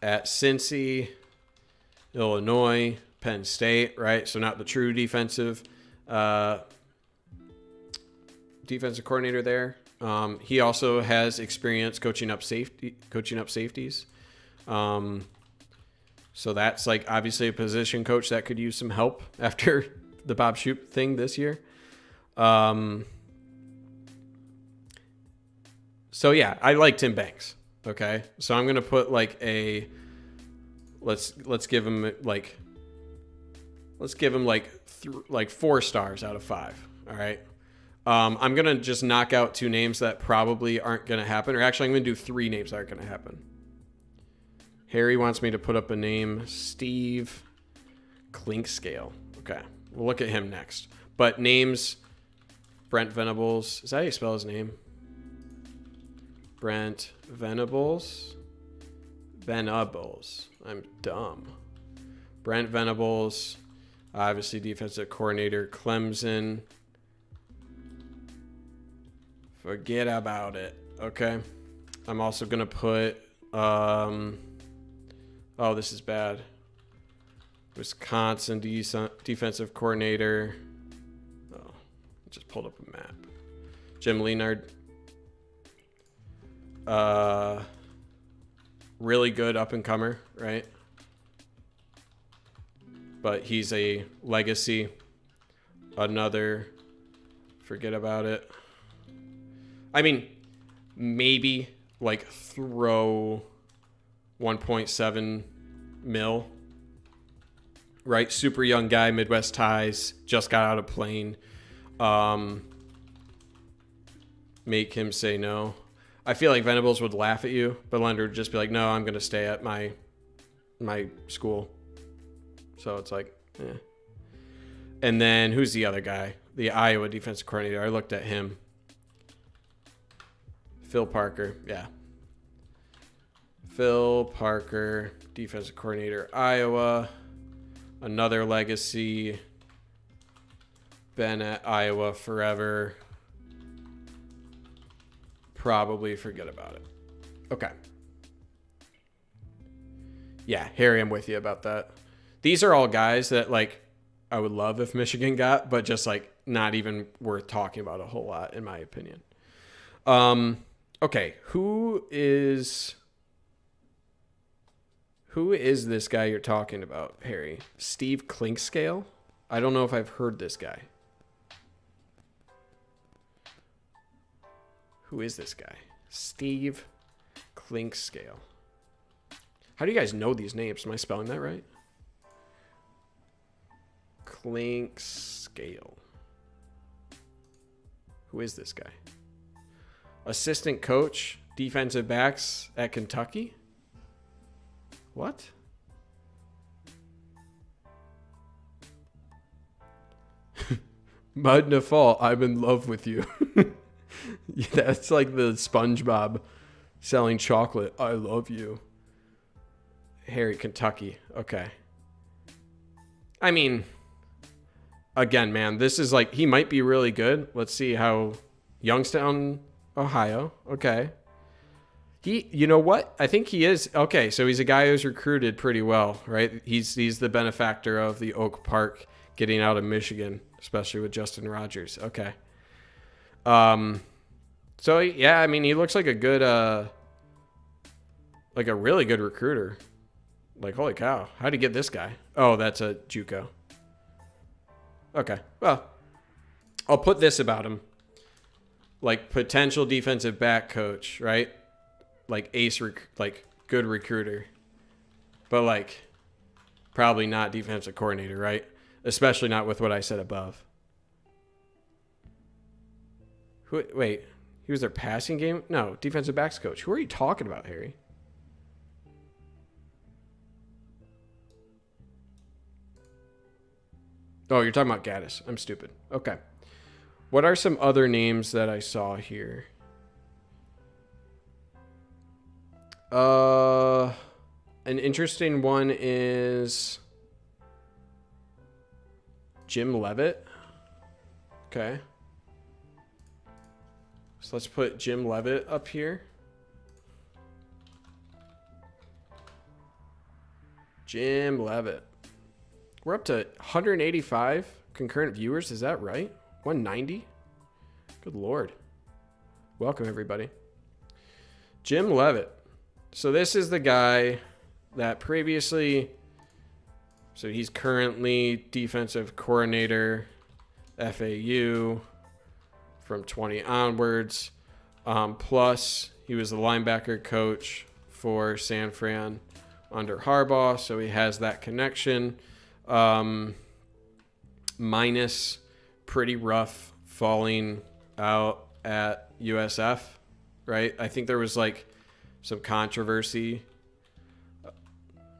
Cincy, Illinois, Penn State, right? So not the true defensive coordinator there. He also has experience coaching up safeties. So that's like obviously a position coach that could use some help after the Bob Shoop thing this year. So yeah, I like Tim Banks. Okay. So I'm going to put like let's give him like, let's give him like 4 stars out of 5. All right. I'm going to just knock out 2 names that probably aren't going to happen. Or actually, I'm going to do 3 names that aren't going to happen. Harry wants me to put up a name. Steve Clinkscale. Okay. We'll look at him next. But names, Brent Venables. Is that how you spell his name? Brent Venables. Venables. I'm dumb. Brent Venables. Obviously, defensive coordinator. Clemson. Forget about it. Okay. I'm also going to put... oh, this is bad. Wisconsin defensive coordinator. Oh, I just pulled up a map. Jim Leonard. Really good up-and-comer, right? But he's a legacy. Another. Forget about it. I mean, maybe like throw 1.7 mil, right? Super young guy, Midwest ties, just got out of plane. Make him say no. I feel like Venables would laugh at you, but Leonard would just be like, no, I'm going to stay at my school. So it's like, eh. And then who's the other guy? The Iowa defensive coordinator. I looked at him. Phil Parker, yeah. Phil Parker, defensive coordinator, Iowa. Another legacy. Been at Iowa forever. Probably forget about it. Okay. Yeah, Harry, I'm with you about that. These are all guys that, like, I would love if Michigan got, but just, like, not even worth talking about a whole lot, in my opinion. Okay, who is this guy you're talking about, Harry? Steve Clinkscale? I don't know if I've heard this guy. Who is this guy? Steve Clinkscale. How do you guys know these names? Am I spelling that right? Clinkscale. Who is this guy? Assistant coach, defensive backs at Kentucky? What? Mud Nafal, I'm in love with you. Yeah, that's like the SpongeBob selling chocolate. I love you. Harry, Kentucky. Okay. I mean, again, man, this is like, he might be really good. Let's see how Youngstown, Ohio. Okay. You know what? I think he is. Okay. So he's a guy who's recruited pretty well, right? He's the benefactor of the Oak Park getting out of Michigan, especially with Justin Rogers. Okay. So yeah, I mean, he looks like a good, like a really good recruiter. Like, holy cow. How'd he get this guy? Oh, that's a JUCO. Okay. Well, I'll put this about him. Like, potential defensive back coach, right? Like, like, good recruiter. But, like, probably not defensive coordinator, right? Especially not with what I said above. Wait, he was their passing game? No, defensive backs coach. Who are you talking about, Harry? Oh, you're talking about Gaddis. I'm stupid. Okay. What are some other names that I saw here? An interesting one is Jim Levitt. Okay. So let's put Jim Levitt up here. Jim Levitt. We're up to 185 concurrent viewers. Is that right? 190? Good Lord. Welcome, everybody. Jim Levitt. So this is the guy that previously... So he's currently defensive coordinator, FAU, from 20 onwards. Plus, he was the linebacker coach for San Fran under Harbaugh, so he has that connection. minus pretty rough falling out at USF, right? I think there was like some controversy. Am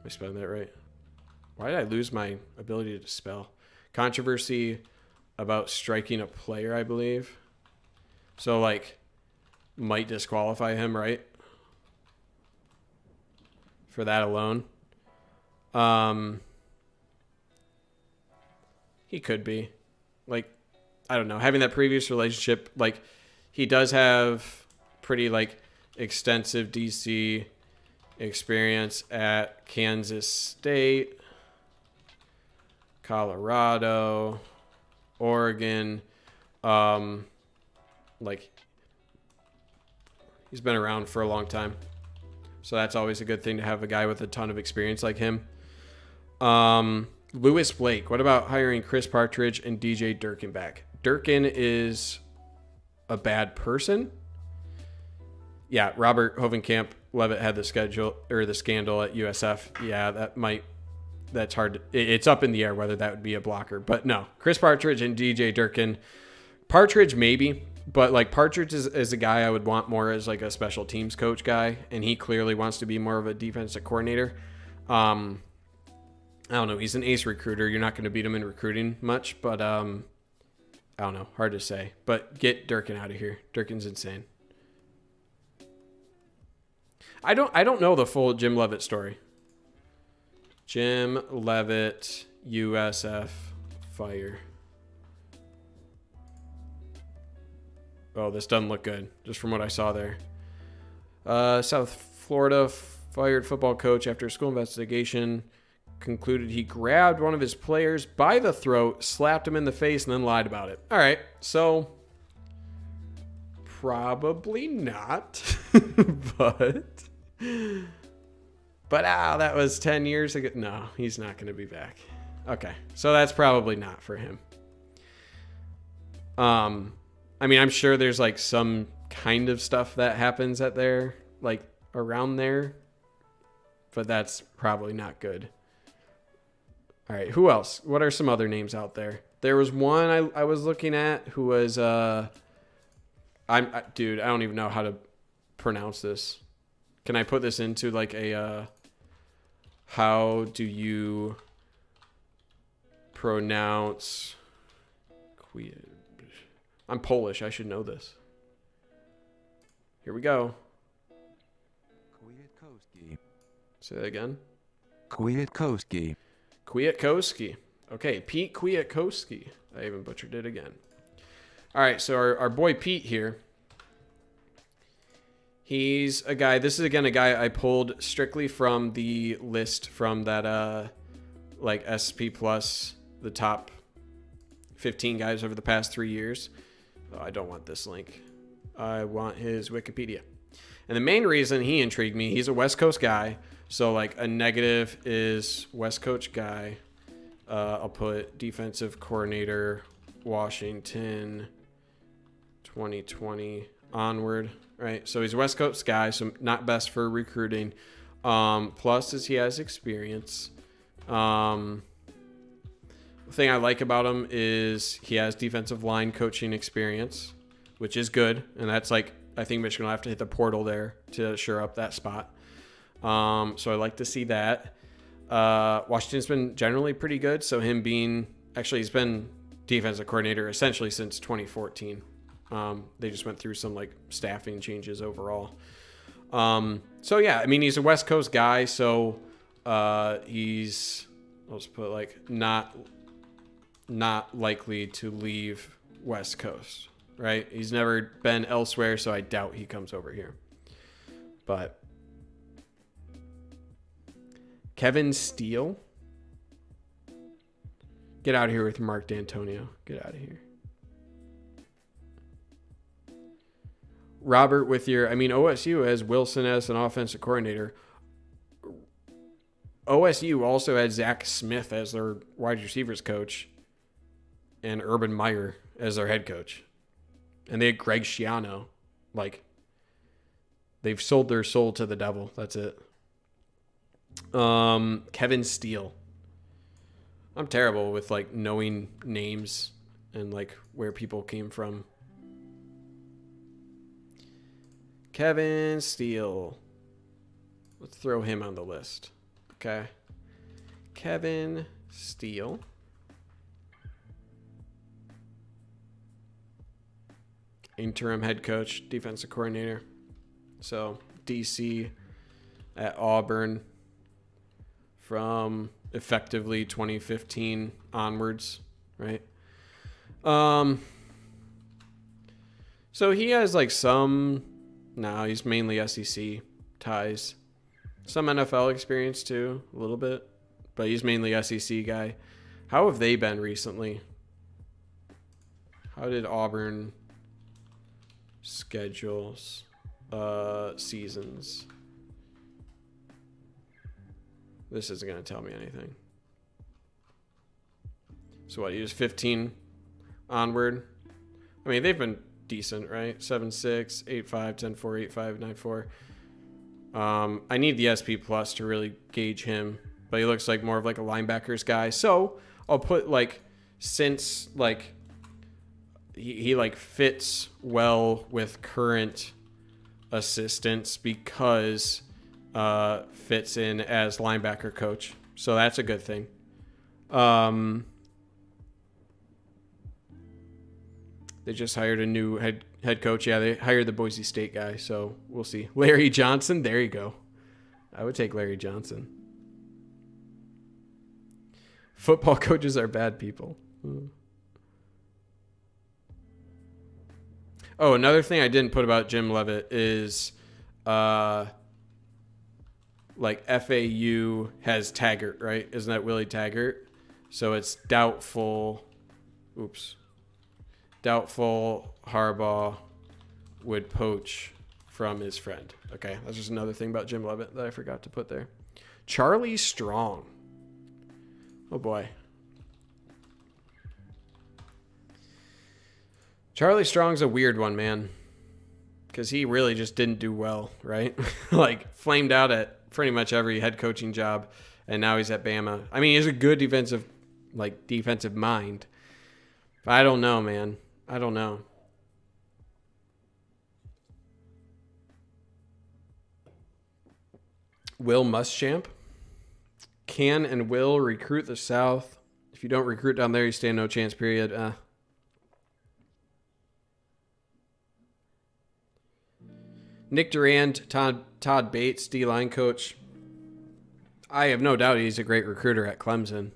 I spelling that right? Why did I lose my ability to spell? Controversy about striking a player, I believe. So, like, might disqualify him, right? For that alone. He could be. Like, I don't know. Having that previous relationship, like, he does have pretty, like, extensive DC experience at Kansas State, Colorado, Oregon. Like, he's been around for a long time. So that's always a good thing to have a guy with a ton of experience like him. Lewis Blake. What about hiring Chris Partridge and DJ Durkin back? Durkin is a bad person. Yeah, Robert Hovenkamp, Levitt had the scandal at USF. Yeah, that's hard. It's up in the air whether that would be a blocker. But no, Chris Partridge and DJ Durkin. Partridge maybe, but like Partridge is a guy I would want more as like a special teams coach guy, and he clearly wants to be more of a defensive coordinator. I don't know. He's an ace recruiter. You're not going to beat him in recruiting much, but I don't know. Hard to say. But get Durkin out of here. Durkin's insane. I don't know the full Jim Levitt story. Jim Levitt, USF fire. Oh, this doesn't look good, just from what I saw there. South Florida fired football coach after a school investigation concluded he grabbed one of his players by the throat, slapped him in the face, and then lied about it. All right, so probably not, but that was 10 years ago. No, he's not going to be back. Okay, so that's probably not for him. I mean, I'm sure there's like some kind of stuff that happens at there, like around there, but that's probably not good. All right, who else? What are some other names out there? There was one I was looking at who was dude, I don't even know how to pronounce this. Can I put this into like a how do you pronounce queer? I'm Polish. I should know this. Here we go. Kwiatkowski. Say that again. Kwiatkowski. Kwiatkowski. Okay, Pete Kwiatkowski. I even butchered it again. All right, so our boy Pete here. He's a guy. This is again a guy I pulled strictly from the list from that like SP Plus, the top 15 guys over the past 3 years. Oh, I don't want this link. I want his Wikipedia. And the main reason he intrigued me, he's a West Coast guy. So like a negative is West Coast guy. I'll put defensive coordinator, Washington, 2020 onward. Right. So he's a West Coast guy, so not best for recruiting. Plus is he has experience. The thing I like about him is he has defensive line coaching experience, which is good. And that's like, I think Michigan will have to hit the portal there to shore up that spot. So I like to see that. Washington's been generally pretty good. So him being, actually he's been defensive coordinator essentially since 2014. They just went through some like staffing changes overall. So yeah, I mean, he's a West Coast guy. So he's, I'll just put like not likely to leave West Coast, right? He's never been elsewhere, so I doubt he comes over here. But Kevin Steele, get out of here with Mark D'Antonio. Get out of here. Robert with your, I mean, OSU has Wilson as an offensive coordinator. OSU also had Zach Smith as their wide receivers coach and Urban Meyer as their head coach. And they had Greg Schiano. Like, they've sold their soul to the devil. That's it. Kevin Steele. I'm terrible with like knowing names and like where people came from. Kevin Steele. Let's throw him on the list. Okay. Kevin Steele. Interim head coach, defensive coordinator. So DC at Auburn from effectively 2015 onwards, right? So he has like some, no, he's mainly SEC ties. Some NFL experience too, a little bit, but he's mainly SEC guy. How have they been recently? How did Auburn schedules seasons? This isn't going to tell me anything. So what, you just 15 onward? I mean, they've been decent, right? 7-6, 8-5, 10-4, 8-5, 9-4. I need the SP Plus to really gauge him, but he looks like more of like a linebackers guy. So I'll put like, since like he like fits well with current assistants because fits in as linebacker coach. So that's a good thing. They just hired a new head coach. Yeah, they hired the Boise State guy, so we'll see. Larry Johnson, there you go. I would take Larry Johnson. Football coaches are bad people. Oh, another thing I didn't put about Jim Levitt is like FAU has Taggart, right? Isn't that Willie Taggart? So it's doubtful. Doubtful Harbaugh would poach from his friend. Okay, that's just another thing about Jim Levitt that I forgot to put there. Charlie Strong. Oh boy. Charlie Strong's a weird one, man. Because he really just didn't do well, right? Like, flamed out at pretty much every head coaching job, and now he's at Bama. I mean, he's a good defensive mind. But I don't know, man. I don't know. Will Muschamp. Can and will recruit the South. If you don't recruit down there, you stand no chance, period. Nick Durand, Todd Bates, D-line coach. I have no doubt he's a great recruiter at Clemson.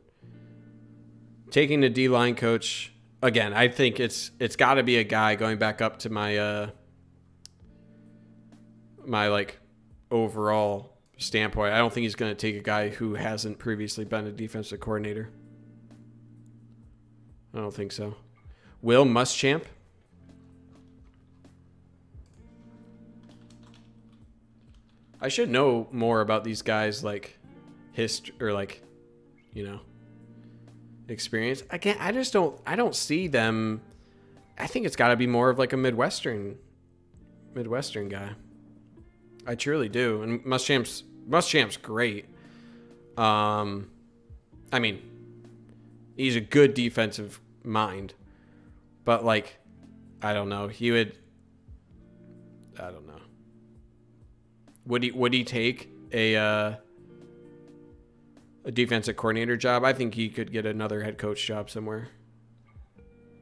Taking the D-line coach, again, I think it's got to be a guy, going back up to my my like overall standpoint. I don't think he's going to take a guy who hasn't previously been a defensive coordinator. I don't think so. Will Muschamp. I should know more about these guys, like history or like, you know, experience. Again, I don't see them. I think it's got to be more of like a Midwestern guy. I truly do. And Muschamp's great. I mean, he's a good defensive mind, but like, I don't know. I don't know. Would he take a defensive coordinator job? I think he could get another head coach job somewhere.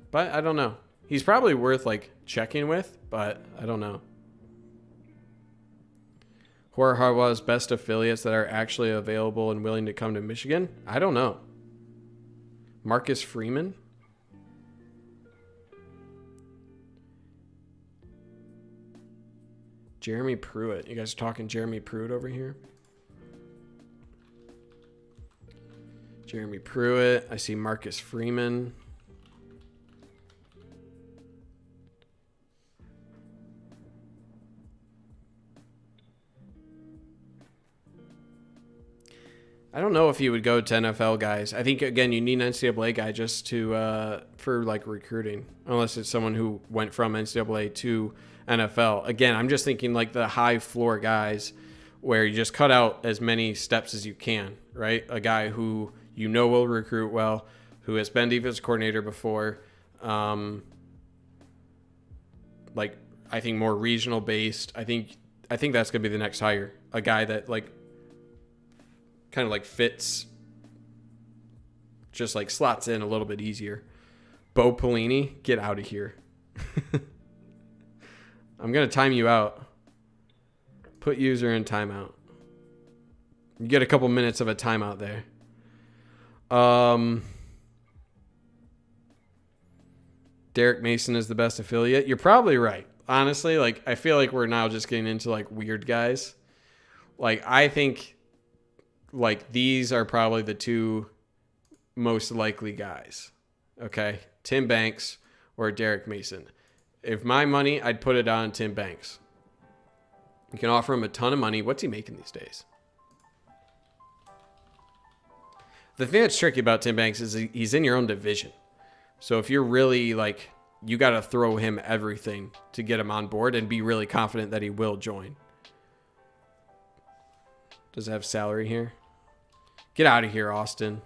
But I don't know. He's probably worth like checking with, but I don't know. Who are Harbaugh's best affiliates that are actually available and willing to come to Michigan? I don't know. Marcus Freeman? Jeremy Pruitt. You guys are talking Jeremy Pruitt over here? Jeremy Pruitt. I see Marcus Freeman. I don't know if he would go to NFL guys. I think, again, you need an NCAA guy just to for like recruiting, unless it's someone who went from NCAA to NFL. Again, I'm just thinking like the high floor guys where you just cut out as many steps as you can, right? A guy who you know will recruit well, who has been defensive coordinator before. Like, I think more regional based. I think that's going to be the next hire. A guy that, like, kind of, like, fits, just, like, slots in a little bit easier. Bo Pelini, get out of here. I'm going to time you out. Put user in timeout. You get a couple minutes of a timeout there. Derrick Mason is the best affiliate. You're probably right. Honestly, like, I feel like we're now just getting into, like, weird guys. Like, I think, like, these are probably the two most likely guys. Okay? Tim Banks or Derrick Mason. If my money, I'd put it on Tim Banks. You can offer him a ton of money. What's he making these days? The thing that's tricky about Tim Banks is he's in your own division. So if you're really, like, you got to throw him everything to get him on board and be really confident that he will join. Does it have salary here? Get out of here, Austin.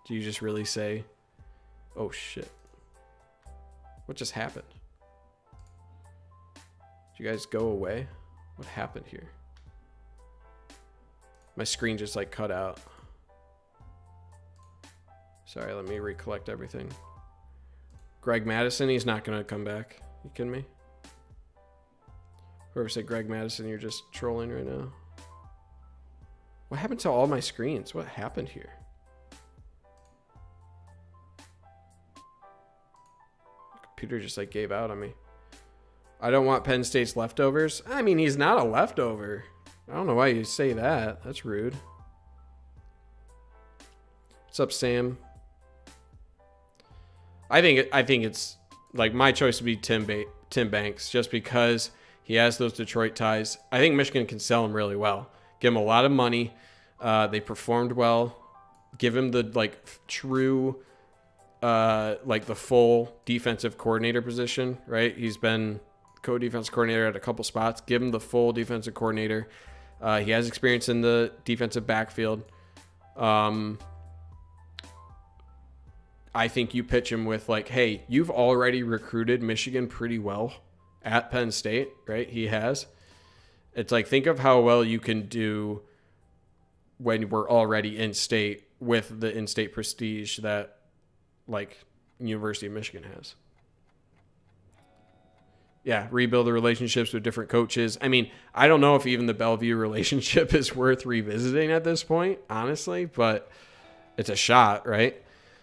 Do you just really say, oh, shit. What just happened? Did you guys go away? What happened here? My screen just, like, cut out. Sorry, let me recollect everything. Greg Madison, he's not going to come back. You kidding me? Whoever said Greg Madison, you're just trolling right now. What happened to all my screens? What happened here? The computer just, like, gave out on me. I don't want Penn State's leftovers. I mean, he's not a leftover. I don't know why you say that. That's rude. What's up, Sam? I think it's like my choice would be Tim Banks just because he has those Detroit ties. I think Michigan can sell him really well. Give him a lot of money. They performed well. Give him the, like, true, like, the full defensive coordinator position, right? He's been co-defensive coordinator at a couple spots. Give him the full defensive coordinator. He has experience in the defensive backfield. I think you pitch him with, like, hey, you've already recruited Michigan pretty well at Penn State, right? He has. It's like, think of how well you can do when we're already in state with the in-state prestige that, like, University of Michigan has. Yeah, rebuild the relationships with different coaches. I mean, I don't know if even the Bellevue relationship is worth revisiting at this point, honestly, but it's a shot, right?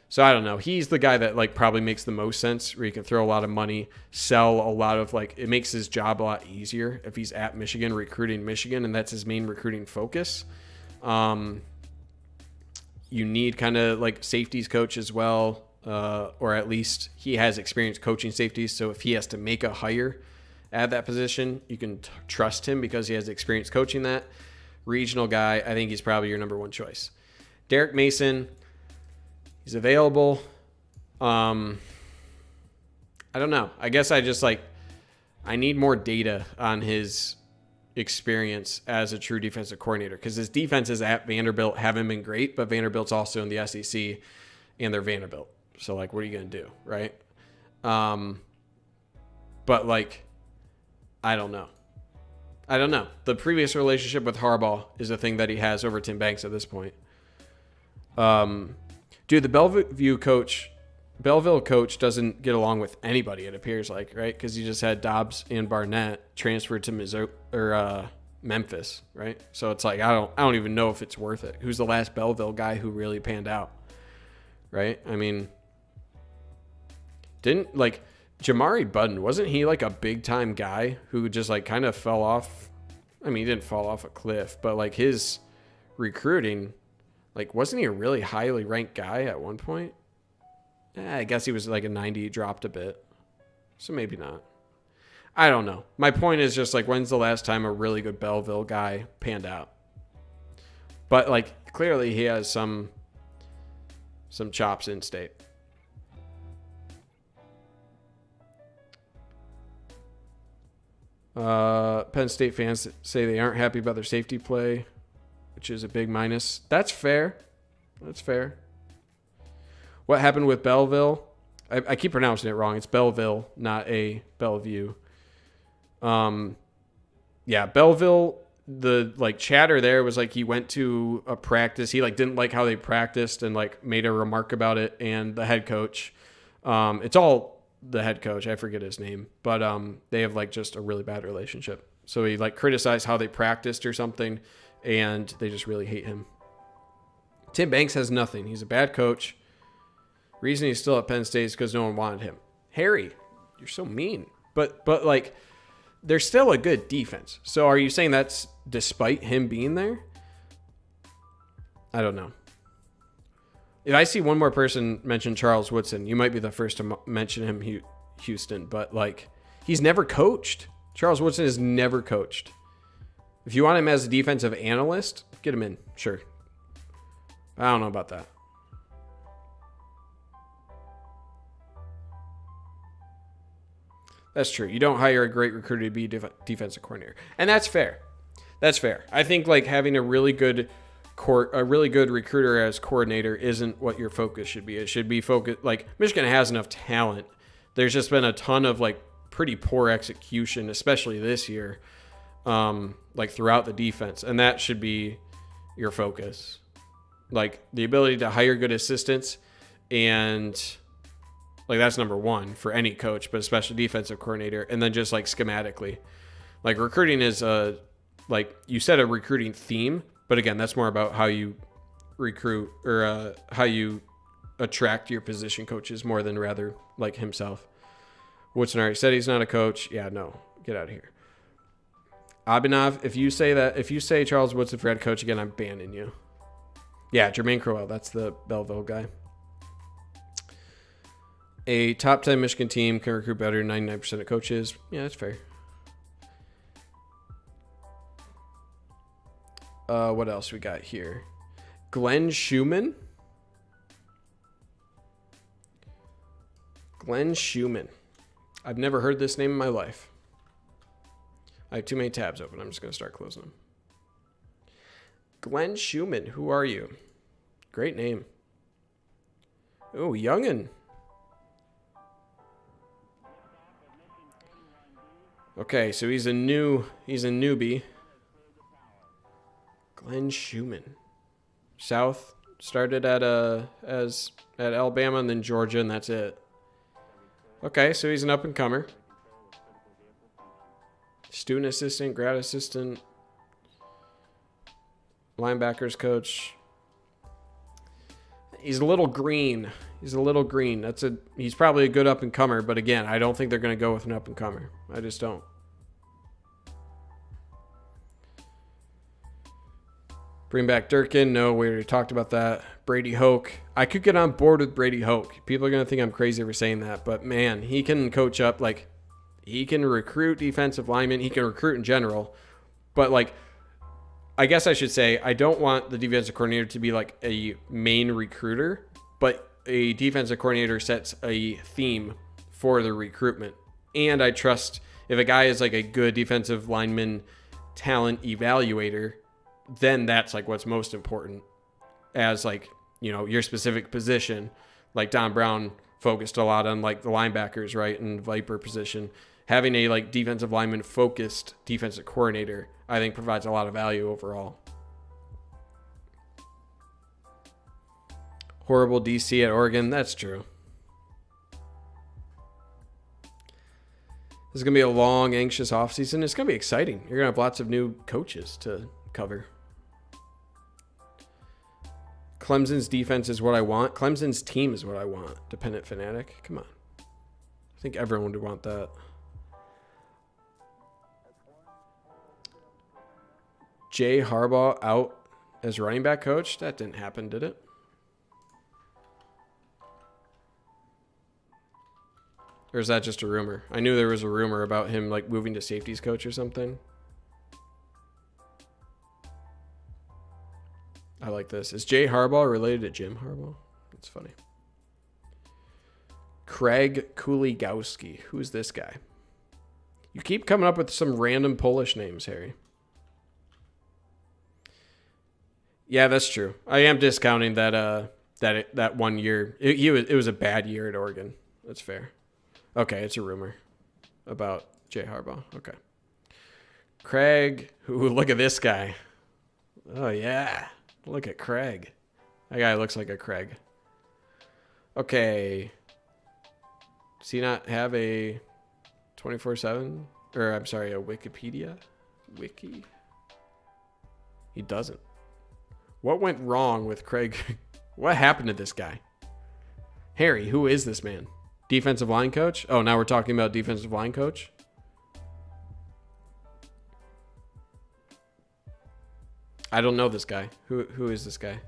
So I don't know. He's the guy that, like, probably makes the most sense, where he can throw a lot of money, sell a lot of, like, it makes his job a lot easier if he's at Michigan, recruiting Michigan, and that's his main recruiting focus. You need kind of, like, safeties coach as well, or at least he has experience coaching safeties. So if he has to make a hire at that position, you can trust him because he has experience coaching that. Regional guy, I think he's probably your number one choice. Derrick Mason, he's available. I don't know. I guess I just, like, I need more data on his experience as a true defensive coordinator because his defenses at Vanderbilt haven't been great, but Vanderbilt's also in the SEC and they're Vanderbilt. So, like, what are you going to do, right? But, like, I don't know. The previous relationship with Harbaugh is a thing that he has over Tim Banks at this point. Dude, the Belleville coach doesn't get along with anybody, it appears like, right? Because he just had Dobbs and Barnett transferred to Missouri or Memphis, right? So it's like I don't even know if it's worth it. Who's the last Belleville guy who really panned out, right? I mean, didn't, like, Jamari Budden, wasn't he, like, a big time guy who just, like, kind of fell off? I mean, he didn't fall off a cliff, but, like, his recruiting, like, wasn't he a really highly ranked guy at one point? I guess he was like a 90, dropped a bit. So maybe not. I don't know. My point is just, like, when's the last time a really good Belleville guy panned out? But, like, clearly he has some chops in state. Penn State fans say they aren't happy about their safety play, which is a big minus. That's fair. What happened with Belleville? I keep pronouncing it wrong. It's Belleville, not a Bellevue. Yeah, Belleville, the like chatter there was like he went to a practice. He like didn't like how they practiced and like made a remark about it. And the head coach, it's all the head coach. I forget his name, but they have like just a really bad relationship. So he like criticized how they practiced or something, and they just really hate him. Tim Banks has nothing. He's a bad coach. Reason he's still at Penn State is because no one wanted him. Harry, you're so mean. But like, they're still a good defense. So are you saying that's despite him being there? I don't know. If I see one more person mention Charles Woodson, you might be the first to mention him, Houston. But like, he's never coached. Charles Woodson has never coached. If you want him as a defensive analyst, get him in. Sure. I don't know about that. That's true. You don't hire a great recruiter to be defensive coordinator. And that's fair. That's fair. I think like having a really good recruiter as coordinator isn't what your focus should be. It should be focused, like Michigan has enough talent. There's just been a ton of like pretty poor execution, especially this year, like throughout the defense. And that should be your focus. Like the ability to hire good assistants, and like that's number one for any coach, but especially defensive coordinator. And then just like schematically, like recruiting is like you said, a recruiting theme, but again, that's more about how you recruit or how you attract your position coaches more than rather like himself. Woodson already said he's not a coach. Yeah, no, get out of here. Abhinav, if you say Charles Woodson for head coach again, I'm banning you. Yeah, Jermaine Crowell, that's the Belleville guy. A top 10 Michigan team can recruit better than 99% of coaches. Yeah, that's fair. What else we got here? Glenn Schumann. Glenn Schumann. I've never heard this name in my life. I have too many tabs open. I'm just going to start closing them. Glenn Schumann. Who are you? Great name. Oh, youngin'. Okay, so he's a newbie. Glenn Schumann. South started at Alabama and then Georgia, and that's it. Okay, so he's an up and comer. Student assistant, grad assistant, linebackers coach. He's a little green. He's probably a good up and comer, but again, I don't think they're going to go with an up and comer. I just don't. Bring back Durkin. No, we already talked about that. Brady Hoke. I could get on board with Brady Hoke. People are going to think I'm crazy for saying that, but man, he can coach up. Like, he can recruit defensive linemen. He can recruit in general, but like, I guess I should say, I don't want the defensive coordinator to be like a main recruiter, but a defensive coordinator sets a theme for the recruitment. And I trust if a guy is like a good defensive lineman talent evaluator, then that's like what's most important as like, you know, your specific position. Like Don Brown focused a lot on like the linebackers, right? And Viper position. Having a like defensive lineman focused defensive coordinator, I think provides a lot of value overall. Horrible DC at Oregon. That's true. This is going to be a long, anxious offseason. It's going to be exciting. You're going to have lots of new coaches to cover. Clemson's defense is what I want. Clemson's team is what I want. Dependent fanatic. Come on. I think everyone would want that. Jay Harbaugh out as running back coach? That didn't happen, did it? Or is that just a rumor? I knew there was a rumor about him like moving to safeties coach or something. I like this. Is Jay Harbaugh related to Jim Harbaugh? That's funny. Craig Kuligowski. Who's this guy? You keep coming up with some random Polish names, Harry. Yeah, that's true. I am discounting that that 1 year. It was a bad year at Oregon. That's fair. Okay, it's a rumor about Jay Harbaugh. Okay. Craig, look at this guy. Oh, yeah. Look at Craig. That guy looks like a Craig. Okay. Does he not have a 24/7? Or, I'm sorry, a Wikipedia? Wiki? He doesn't. What went wrong with Craig? What happened to this guy? Harry, who is this man? Defensive line coach? Oh, now we're talking about defensive line coach? I don't know this guy. Who is this guy?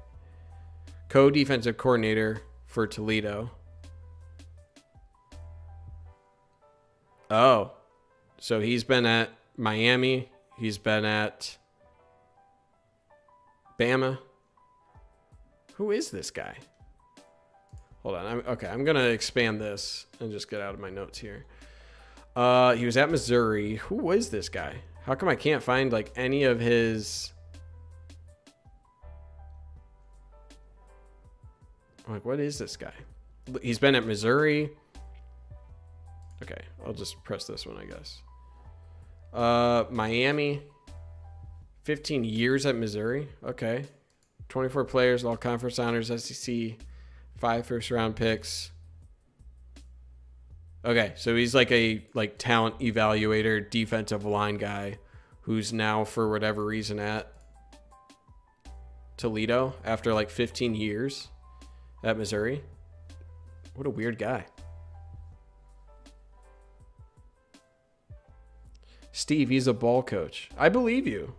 Co-defensive coordinator for Toledo. Oh. So he's been at Miami. He's been at Bama. Who is this guy? Hold on. I'm going to expand this and just get out of my notes here. He was at Missouri. Who is this guy? How come I can't find like any of his... Like, what is this guy? He's been at Missouri. Okay, I'll just press this one, I guess. Miami. 15 years at Missouri. Okay. 24 players, all conference honors, SEC, 5 first-round picks. Okay, so he's like a talent evaluator, defensive line guy who's now, for whatever reason, at Toledo after like 15 years at Missouri. What a weird guy. Steve, he's a ball coach. I believe you.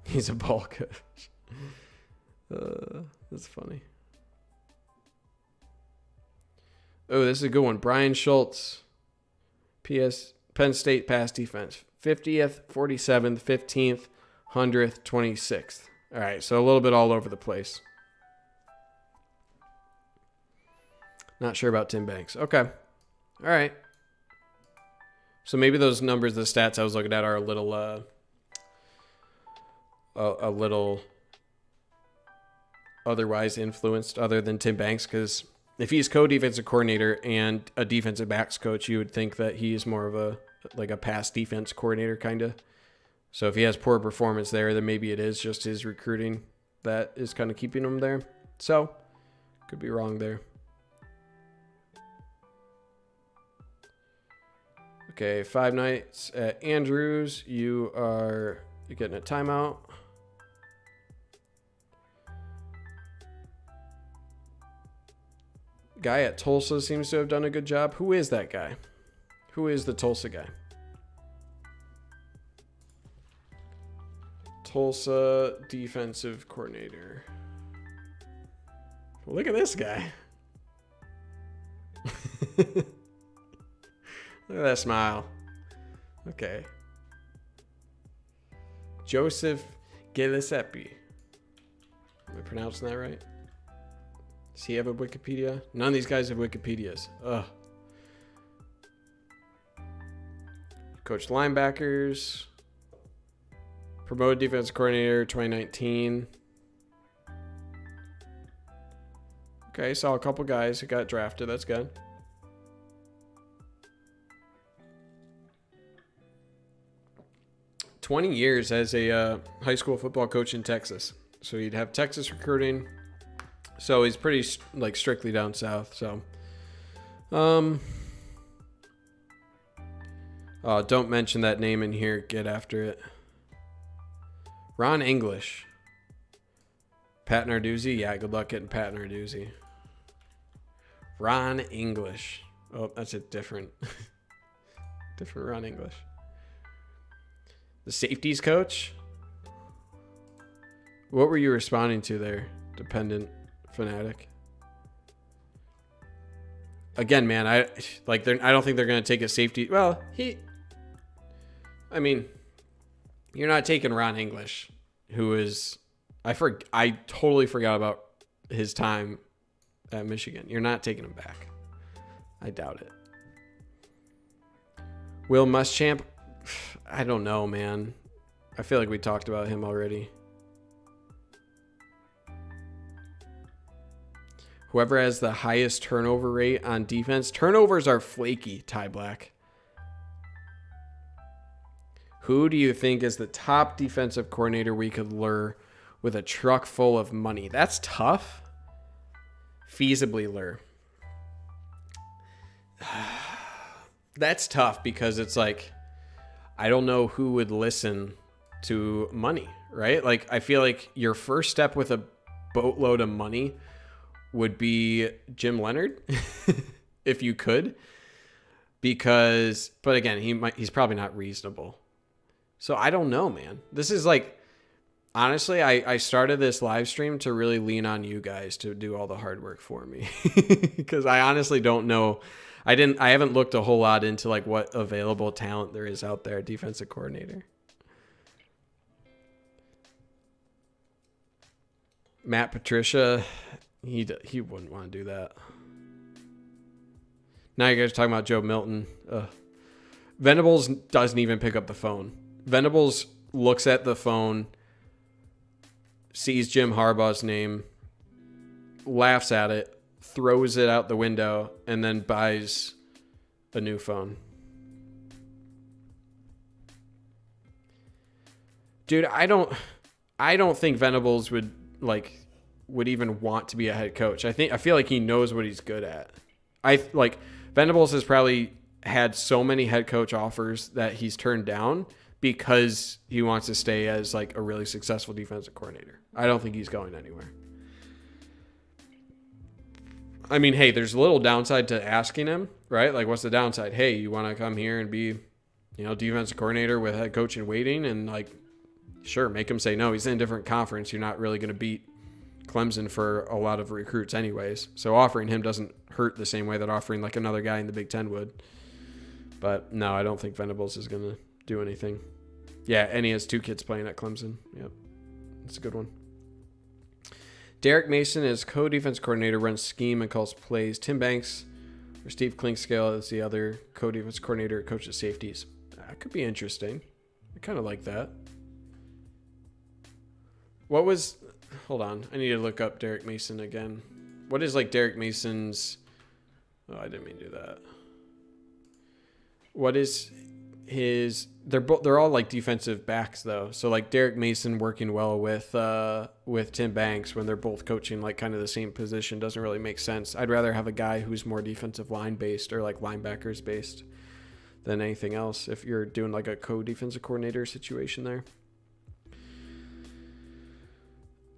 He's a ball coach. That's funny. Oh, this is a good one. Brian Schultz. Penn State pass defense. 50th, 47th, 15th, 100th, 26th. All right, so a little bit all over the place. Not sure about Tim Banks. Okay. All right. So maybe those numbers, the stats I was looking at are a little otherwise influenced other than Tim Banks, because if he's co-defensive coordinator and a defensive backs coach, you would think that he's more of a pass defense coordinator kind of. So if he has poor performance there, then maybe it is just his recruiting that is kind of keeping him there. So could be wrong there. Okay, 5 nights at Andrews. You're getting a timeout. Guy at Tulsa seems to have done a good job. Who is that guy? Who is the Tulsa guy? Tulsa defensive coordinator. Look at this guy. Look at that smile. Okay. Joseph Giuseppe. Am I pronouncing that right? Does he have a Wikipedia? None of these guys have Wikipedias. Ugh. Coached linebackers. Promoted defensive coordinator 2019. Okay, saw a couple guys who got drafted. That's good. "20 years as a high school football coach in Texas." So he'd have Texas recruiting. So he's pretty strictly down south. So, don't mention that name in here. Get after it. Ron English. Pat Narduzzi. Yeah, good luck getting Pat Narduzzi. Ron English. Oh, that's a different Ron English. The safeties coach. What were you responding to there, dependent fanatic? Again, man, I don't think they're going to take a safety. Well, you're not taking Ron English, who is, I totally forgot about his time at Michigan. You're not taking him back. I doubt it. Will Muschamp, I don't know, man. I feel like we talked about him already. Whoever has the highest turnover rate on defense. Turnovers are flaky, Ty Black. Who do you think is the top defensive coordinator we could lure with a truck full of money? That's tough. Feasibly lure. That's tough because it's like, I don't know who would listen to money, right? Like, I feel like your first step with a boatload of money would be Jim Leonard, if you could, because, but again, he's probably not reasonable. So I don't know, man. This is like, honestly, I started this live stream to really lean on you guys to do all the hard work for me, because I honestly don't know. I haven't looked a whole lot into like what available talent there is out there, defensive coordinator. Matt Patricia, he wouldn't want to do that. Now you guys are talking about Joe Milton. Venables doesn't even pick up the phone. Venables looks at the phone, sees Jim Harbaugh's name, laughs at it, throws it out the window, and then buys a new phone. Dude, I don't think Venables would even want to be a head coach. I feel like he knows what he's good at. Venables has probably had so many head coach offers that he's turned down because he wants to stay as like a really successful defensive coordinator. I don't think he's going anywhere. I mean, hey, there's a little downside to asking him, right? Like, what's the downside? Hey, you want to come here and be, defensive coordinator with head coach in waiting? And like, sure, make him say no. He's in a different conference. You're not really going to beat Clemson for a lot of recruits anyways. So offering him doesn't hurt the same way that offering like another guy in the Big Ten would. But no, I don't think Venables is going to do anything. Yeah, and he has 2 kids playing at Clemson. Yep, that's a good one. Derrick Mason is co-defense coordinator, runs scheme and calls plays. Tim Banks or Steve Klinkscale is the other co-defense coordinator, coaches safeties. That could be interesting. I kind of like that. Hold on. I need to look up Derrick Mason again. What is like Derrick Mason's... Oh, I didn't mean to do that. What is his... They're all like defensive backs though. So like Derrick Mason working well with Tim Banks when they're both coaching like kind of the same position doesn't really make sense. I'd rather have a guy who's more defensive line based or like linebackers based than anything else if you're doing like a co-defensive coordinator situation there.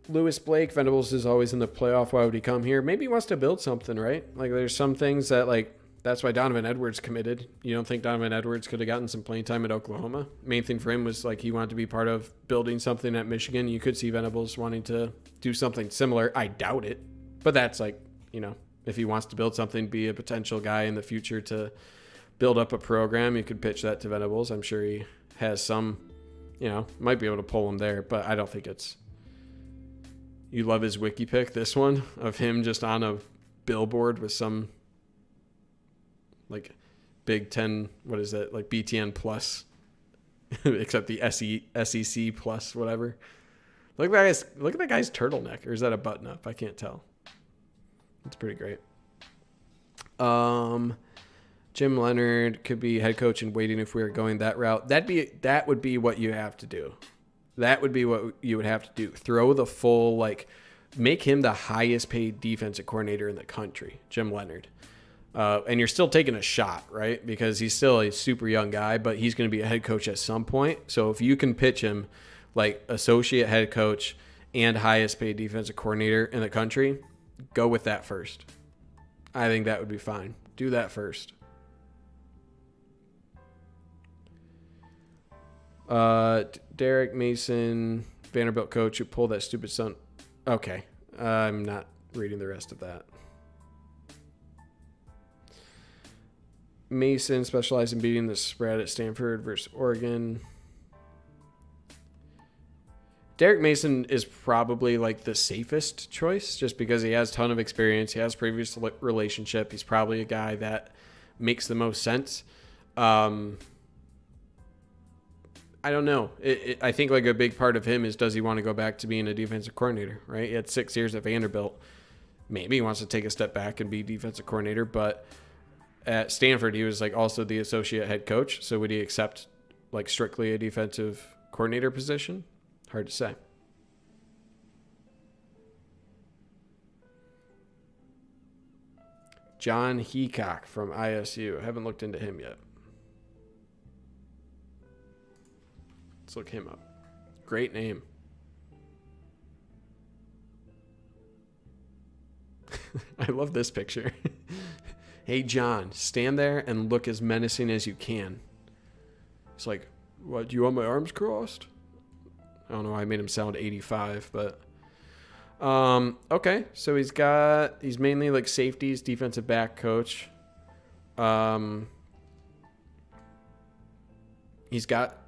Lewis Blake, Venables is always in the playoff. Why would he come here? Maybe he wants to build something, right? Like there's some things that like, that's why Donovan Edwards committed. You don't think Donovan Edwards could have gotten some playing time at Oklahoma? Main thing for him was like he wanted to be part of building something at Michigan. You could see Venables wanting to do something similar. I doubt it. But that's like, if he wants to build something, be a potential guy in the future to build up a program, you could pitch that to Venables. I'm sure he has some, might be able to pull him there, but I don't think it's... You love his wiki pick, this one, of him just on a billboard with some like Big Ten, what is that? Like BTN plus, except the SEC plus whatever. Look at that guy's turtleneck, or is that a button up? I can't tell. It's pretty great. Jim Leonard could be head coach in waiting if we were going that route. That would be what you have to do. That would be what you would have to do. Throw the full, make him the highest paid defensive coordinator in the country, Jim Leonard. And you're still taking a shot, right? Because he's still a super young guy, but he's going to be a head coach at some point. So if you can pitch him like associate head coach and highest paid defensive coordinator in the country, go with that first. I think that would be fine. Do that first. Derrick Mason, Vanderbilt coach who pulled that stupid son. Okay. I'm not reading the rest of that. Mason specialized in beating the spread at Stanford versus Oregon. Derrick Mason is probably like the safest choice just because he has a ton of experience. He has previous relationship. He's probably a guy that makes the most sense. I don't know. I think like a big part of him is, does he want to go back to being a defensive coordinator, right? He had 6 years at Vanderbilt. Maybe he wants to take a step back and be defensive coordinator, but at Stanford, he was like also the associate head coach. So would he accept like strictly a defensive coordinator position? Hard to say. John Heacock from ISU. I haven't looked into him yet. Let's look him up. Great name. I love this picture. Hey, John, stand there and look as menacing as you can. It's like, what, do you want my arms crossed? I don't know why I made him sound 85, but okay. So he's mainly like safeties, defensive back coach.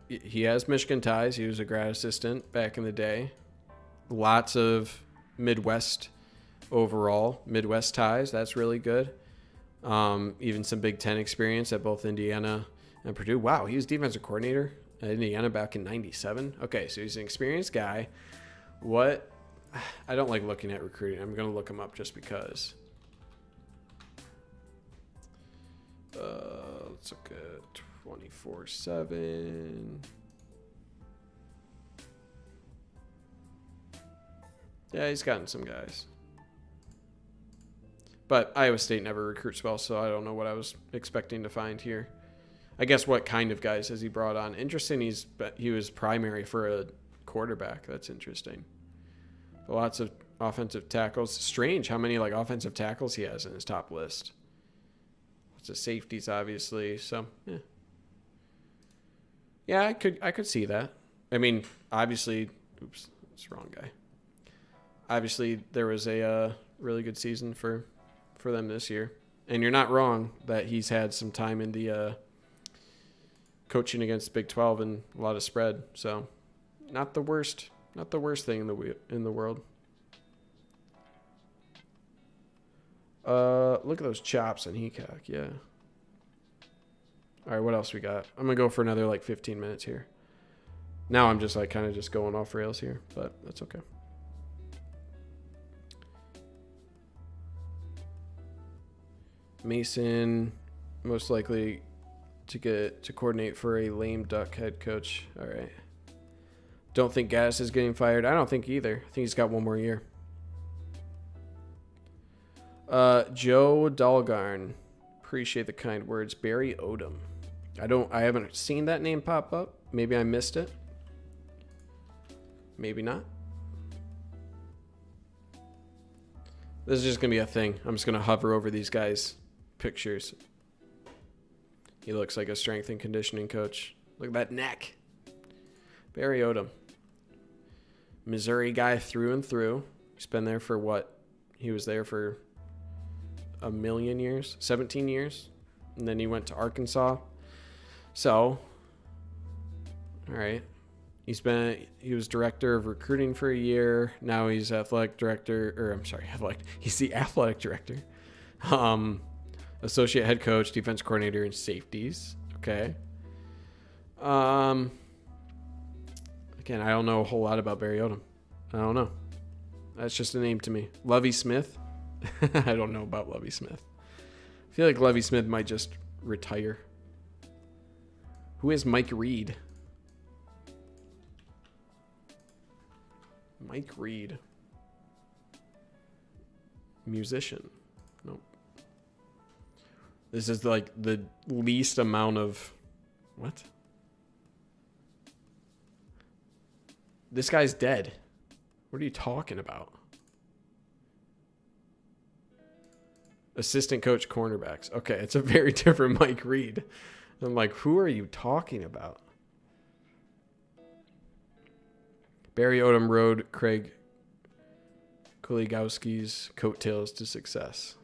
He has Michigan ties. He was a grad assistant back in the day. Lots of Midwest ties. That's really good. Even some Big Ten experience at both Indiana and Purdue. Wow, he was defensive coordinator at Indiana back in 97. Okay, so he's an experienced guy. I don't like looking at recruiting. I'm going to look him up just because. Let's look at 24/7. Yeah, he's gotten some guys. But Iowa State never recruits well, so I don't know what I was expecting to find here. I guess what kind of guys has he brought on? Interesting, he was primary for a quarterback. That's interesting. Lots of offensive tackles. Strange how many like offensive tackles he has in his top list. Lots of safeties, obviously. So, yeah, I could see that. I mean, obviously, oops, that's the wrong guy. Obviously, there was a really good season for them this year. And you're not wrong that he's had some time in the coaching against Big 12 and a lot of spread. So, not the worst thing in the world. Look at those chops on Heacock. Yeah. All right, what else we got? I'm going to go for another like 15 minutes here. Now I'm just like kind of just going off rails here, but that's okay. Mason, most likely to coordinate for a lame duck head coach. All right. Don't think Gaddis is getting fired. I don't think either. I think he's got one more year. Joe Dalgarn. Appreciate the kind words. Barry Odom. I haven't seen that name pop up. Maybe I missed it. Maybe not. This is just going to be a thing. I'm just going to hover over these guys' pictures. He looks like a strength and conditioning coach. Look at that neck. Barry Odom. Missouri guy through and through. He's been there for what? He was there for a million years, 17 years. And then he went to Arkansas. So, all right. He was director of recruiting for a year. Now he's he's the athletic director. Associate head coach, defense coordinator, and safeties. Okay. Again, I don't know a whole lot about Barry Odom. I don't know. That's just a name to me. Lovie Smith. I don't know about Lovie Smith. I feel like Lovie Smith might just retire. Who is Mike Reed? Mike Reed. Musician. Nope. This is like the least amount of... What? This guy's dead. What are you talking about? Assistant coach cornerbacks. Okay, it's a very different Mike Reed. I'm like, who are you talking about? Barry Odom rode Craig Kuligowski's coattails to success.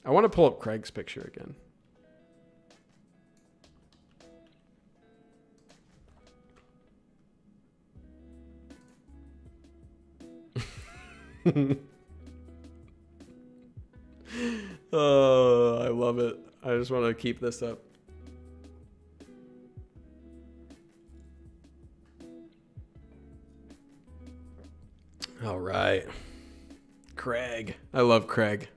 I want to pull up Craig's picture again. Oh, I love it. I just want to keep this up. All right. Craig. I love Craig.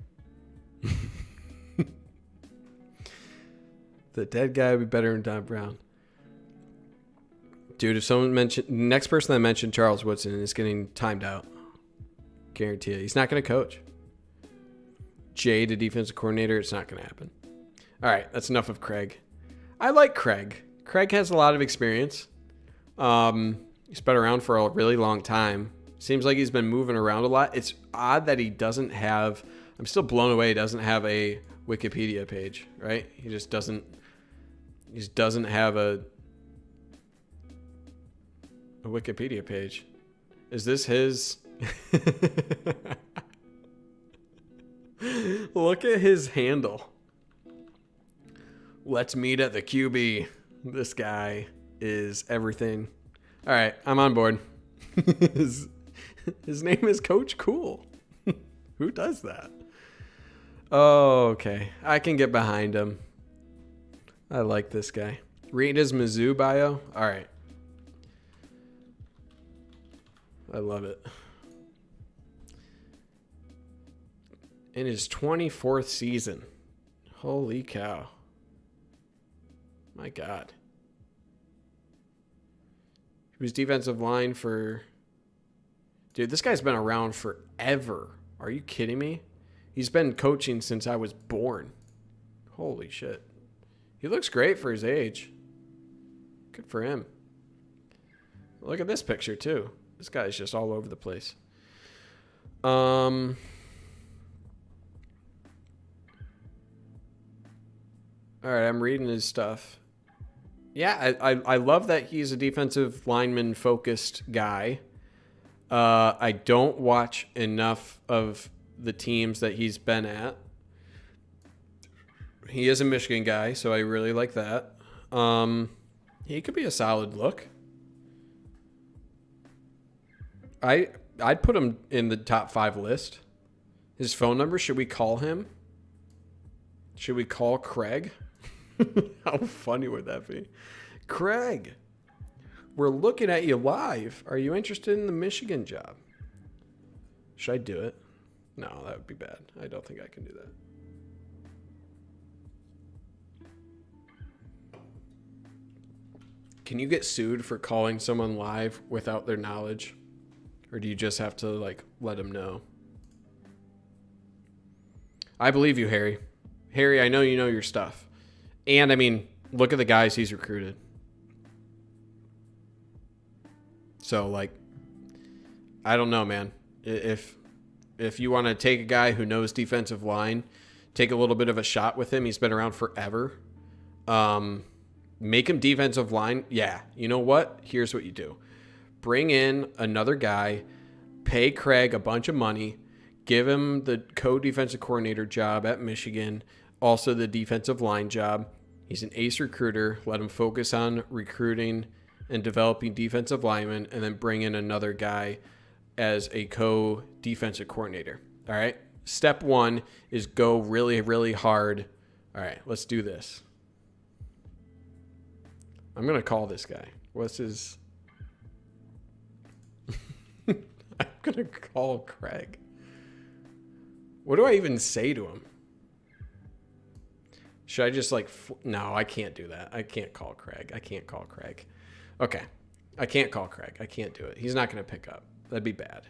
The dead guy would be better than Don Brown. Dude, if someone mentioned... Next person that mentioned Charles Woodson is getting timed out. Guarantee it. He's not going to coach. Jay, the defensive coordinator, it's not going to happen. All right, that's enough of Craig. I like Craig. Craig has a lot of experience. He's been around for a really long time. Seems like he's been moving around a lot. It's odd that he doesn't have... I'm still blown away he doesn't have a Wikipedia page, right? He just doesn't have a Wikipedia page. Is this his... Look at his handle. Let's meet at the QB. This guy is everything. All right, I'm on board. His name is Coach Cool. Who does that? Oh, okay. I can get behind him. I like this guy. Read his Mizzou bio. All right. I love it. In his 24th season. Holy cow. My God. He was defensive line for... Dude, this guy's been around forever. Are you kidding me? He's been coaching since I was born. Holy shit. He looks great for his age. Good for him. Look at this picture, too. This guy's just all over the place. All right, I'm reading his stuff. Yeah, I love that he's a defensive lineman focused guy. I don't watch enough of the teams that he's been at. He is a Michigan guy, so I really like that. He could be a solid look. I'd put him in the top 5 list. His phone number, should we call him? Should we call Craig? How funny would that be? Craig, we're looking at you live. Are you interested in the Michigan job? Should I do it? No, that would be bad. I don't think I can do that. Can you get sued for calling someone live without their knowledge? Or do you just have to, like, let them know? I believe you, Harry. Harry, I know you know your stuff. And, I mean, look at the guys he's recruited. So, like, I don't know, man. If you want to take a guy who knows defensive line, take a little bit of a shot with him. He's been around forever. Make him defensive line. Yeah, you know what? Here's what you do. Bring in another guy, pay Craig a bunch of money, give him the co-defensive coordinator job at Michigan, also the defensive line job. He's an ace recruiter. Let him focus on recruiting and developing defensive linemen, and then bring in another guy as a co-defensive coordinator. All right? Step 1 is go really, really hard. All right, let's do this. I'm going to call this guy. What's his... I'm going to call Craig. What do I even say to him? Should I just like... No, I can't do that. I can't call Craig. Okay. I can't call Craig. I can't do it. He's not going to pick up. That'd be bad.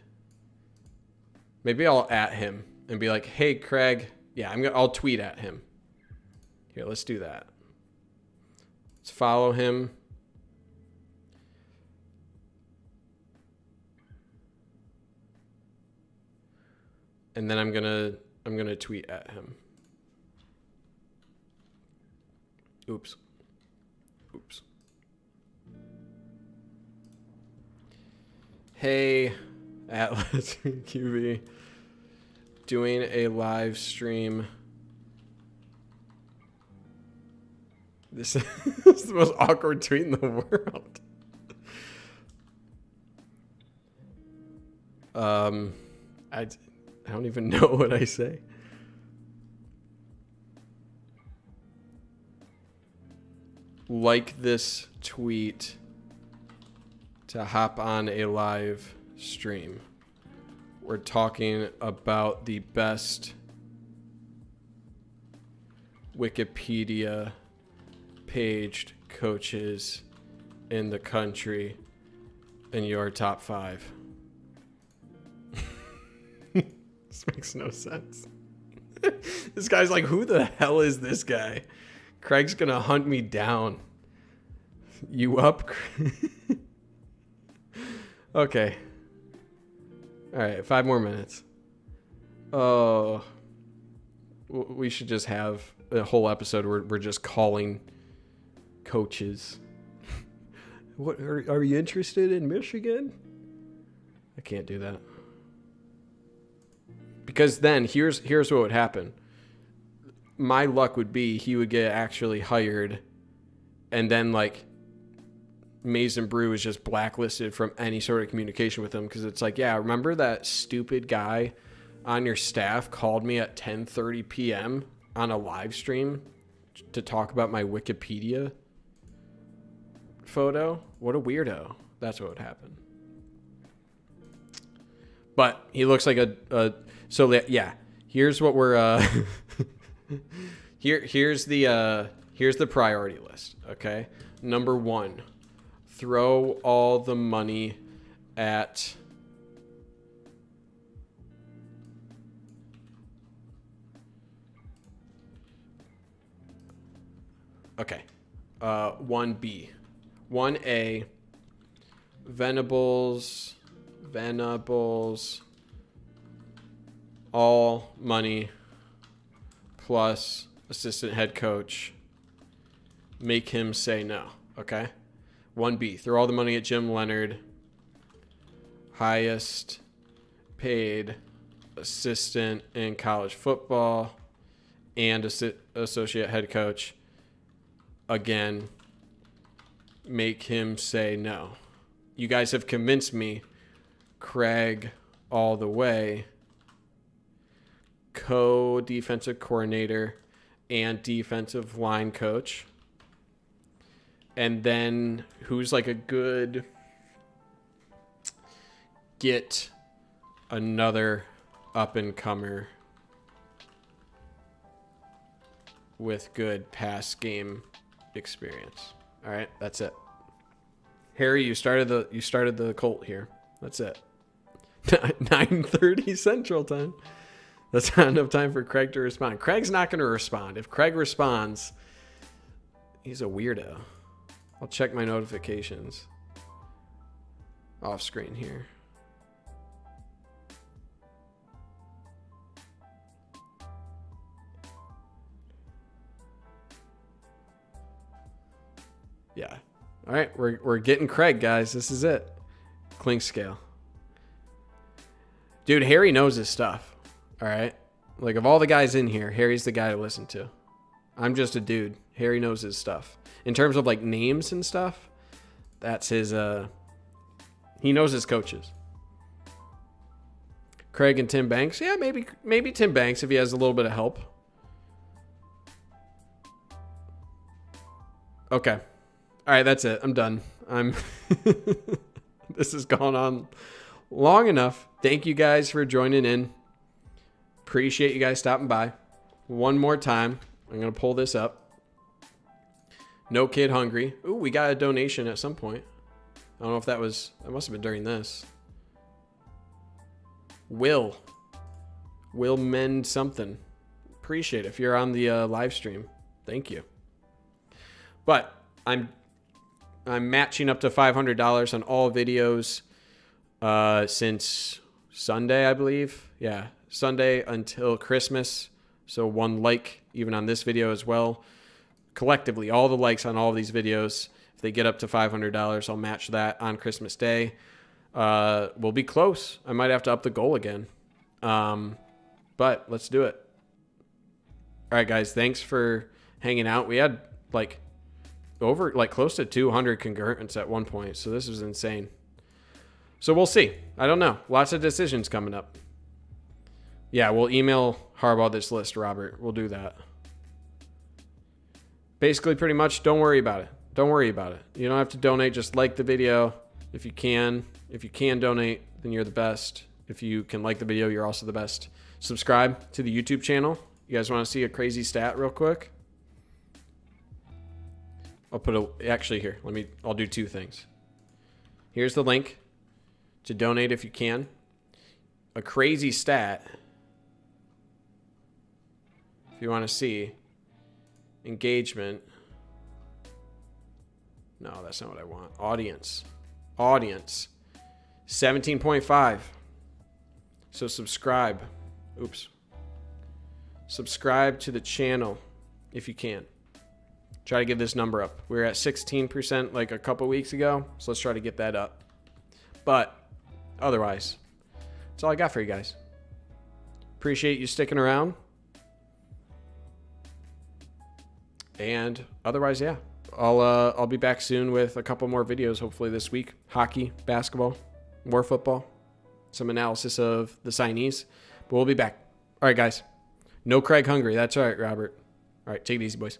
Maybe I'll at him and be like, hey, Craig. Yeah, I'll tweet at him. Here, let's do that. Let's follow him. And then I'm gonna tweet at him. Oops. Hey, Atlas QB, doing a live stream. This is the most awkward tweet in the world. I don't even know what I say. Like this tweet to hop on a live stream. we're talking about the best Wikipedia paged coaches in the country in your top 5. This makes no sense. This guy's like, who the hell is this guy? Craig's gonna hunt me down. You up? Okay. All right, 5 more minutes. Oh, we should just have a whole episode where we're just calling coaches. What are you interested in Michigan? I can't do that. Because then here's what would happen. My luck would be he would get actually hired, and then like Mason Brew is just blacklisted from any sort of communication with him, because it's like, yeah, remember that stupid guy on your staff called me at 10:30 p.m. on a live stream to talk about my Wikipedia photo? What a weirdo. That's what would happen. But he looks like so yeah, here's what we're here's the priority list, okay? Number 1, throw all the money at okay. 1B. 1A, Venables, all money plus assistant head coach. Make him say no, okay? 1B, throw all the money at Jim Leonard, highest paid assistant in college football and associate head coach. Again, make him say no. You guys have convinced me. Craig all the way. Co-defensive coordinator and defensive line coach. And then who's like a good get another up-and-comer with good pass game experience. All right, that's it. Harry, you started the cult here. That's it. 9:30 Central Time. That's not enough time for Craig to respond. Craig's not going to respond. If Craig responds, he's a weirdo. I'll check my notifications off screen here. Yeah. All right, we're getting Craig, guys. This is it. Clink scale. Dude, Harry knows his stuff. All right? Like, of all the guys in here, Harry's the guy to listen to. I'm just a dude. Harry knows his stuff. In terms of, like, names and stuff, that's his, he knows his coaches. Craig and Tim Banks. Yeah, maybe Tim Banks if he has a little bit of help. Okay. All right, that's it. I'm done. This has gone on long enough. Thank you guys for joining in. Appreciate you guys stopping by. One more time. I'm going to pull this up. No Kid Hungry. Ooh, we got a donation at some point. I don't know if that must have been during this. Will mend something. Appreciate it. If you're on the live stream, thank you. But I'm matching up to $500 on all videos since Sunday, I believe. Yeah, Sunday until Christmas. So 1 like even on this video as well. Collectively, all the likes on all of these videos, if they get up to $500, I'll match that on Christmas Day. We'll be close. I might have to up the goal again. But let's do it. All right, guys, thanks for hanging out. We had close to 200 concurrents at one point, so this was insane. So we'll see. I don't know. Lots of decisions coming up. Yeah, we'll email Harbaugh this list, Robert. We'll do that. Basically, pretty much, don't worry about it. Don't worry about it. You don't have to donate. Just like the video if you can. If you can donate, then you're the best. If you can like the video, you're also the best. Subscribe to the YouTube channel. You guys want to see a crazy stat real quick? Actually here, I'll do two things. Here's the link to donate if you can. A crazy stat, if you want to see. Engagement. No, that's not what I want. Audience. 17.5. So subscribe. Oops. Subscribe to the channel if you can. Try to get this number up. We were at 16% like a couple weeks ago, so let's try to get that up. But otherwise, that's all I got for you guys. Appreciate you sticking around. And otherwise, yeah, I'll be back soon with a couple more videos, hopefully this week. Hockey, basketball, more football, some analysis of the signees. But we'll be back. All right, guys. No Craig hungry. That's all right, Robert. All right, take it easy, boys.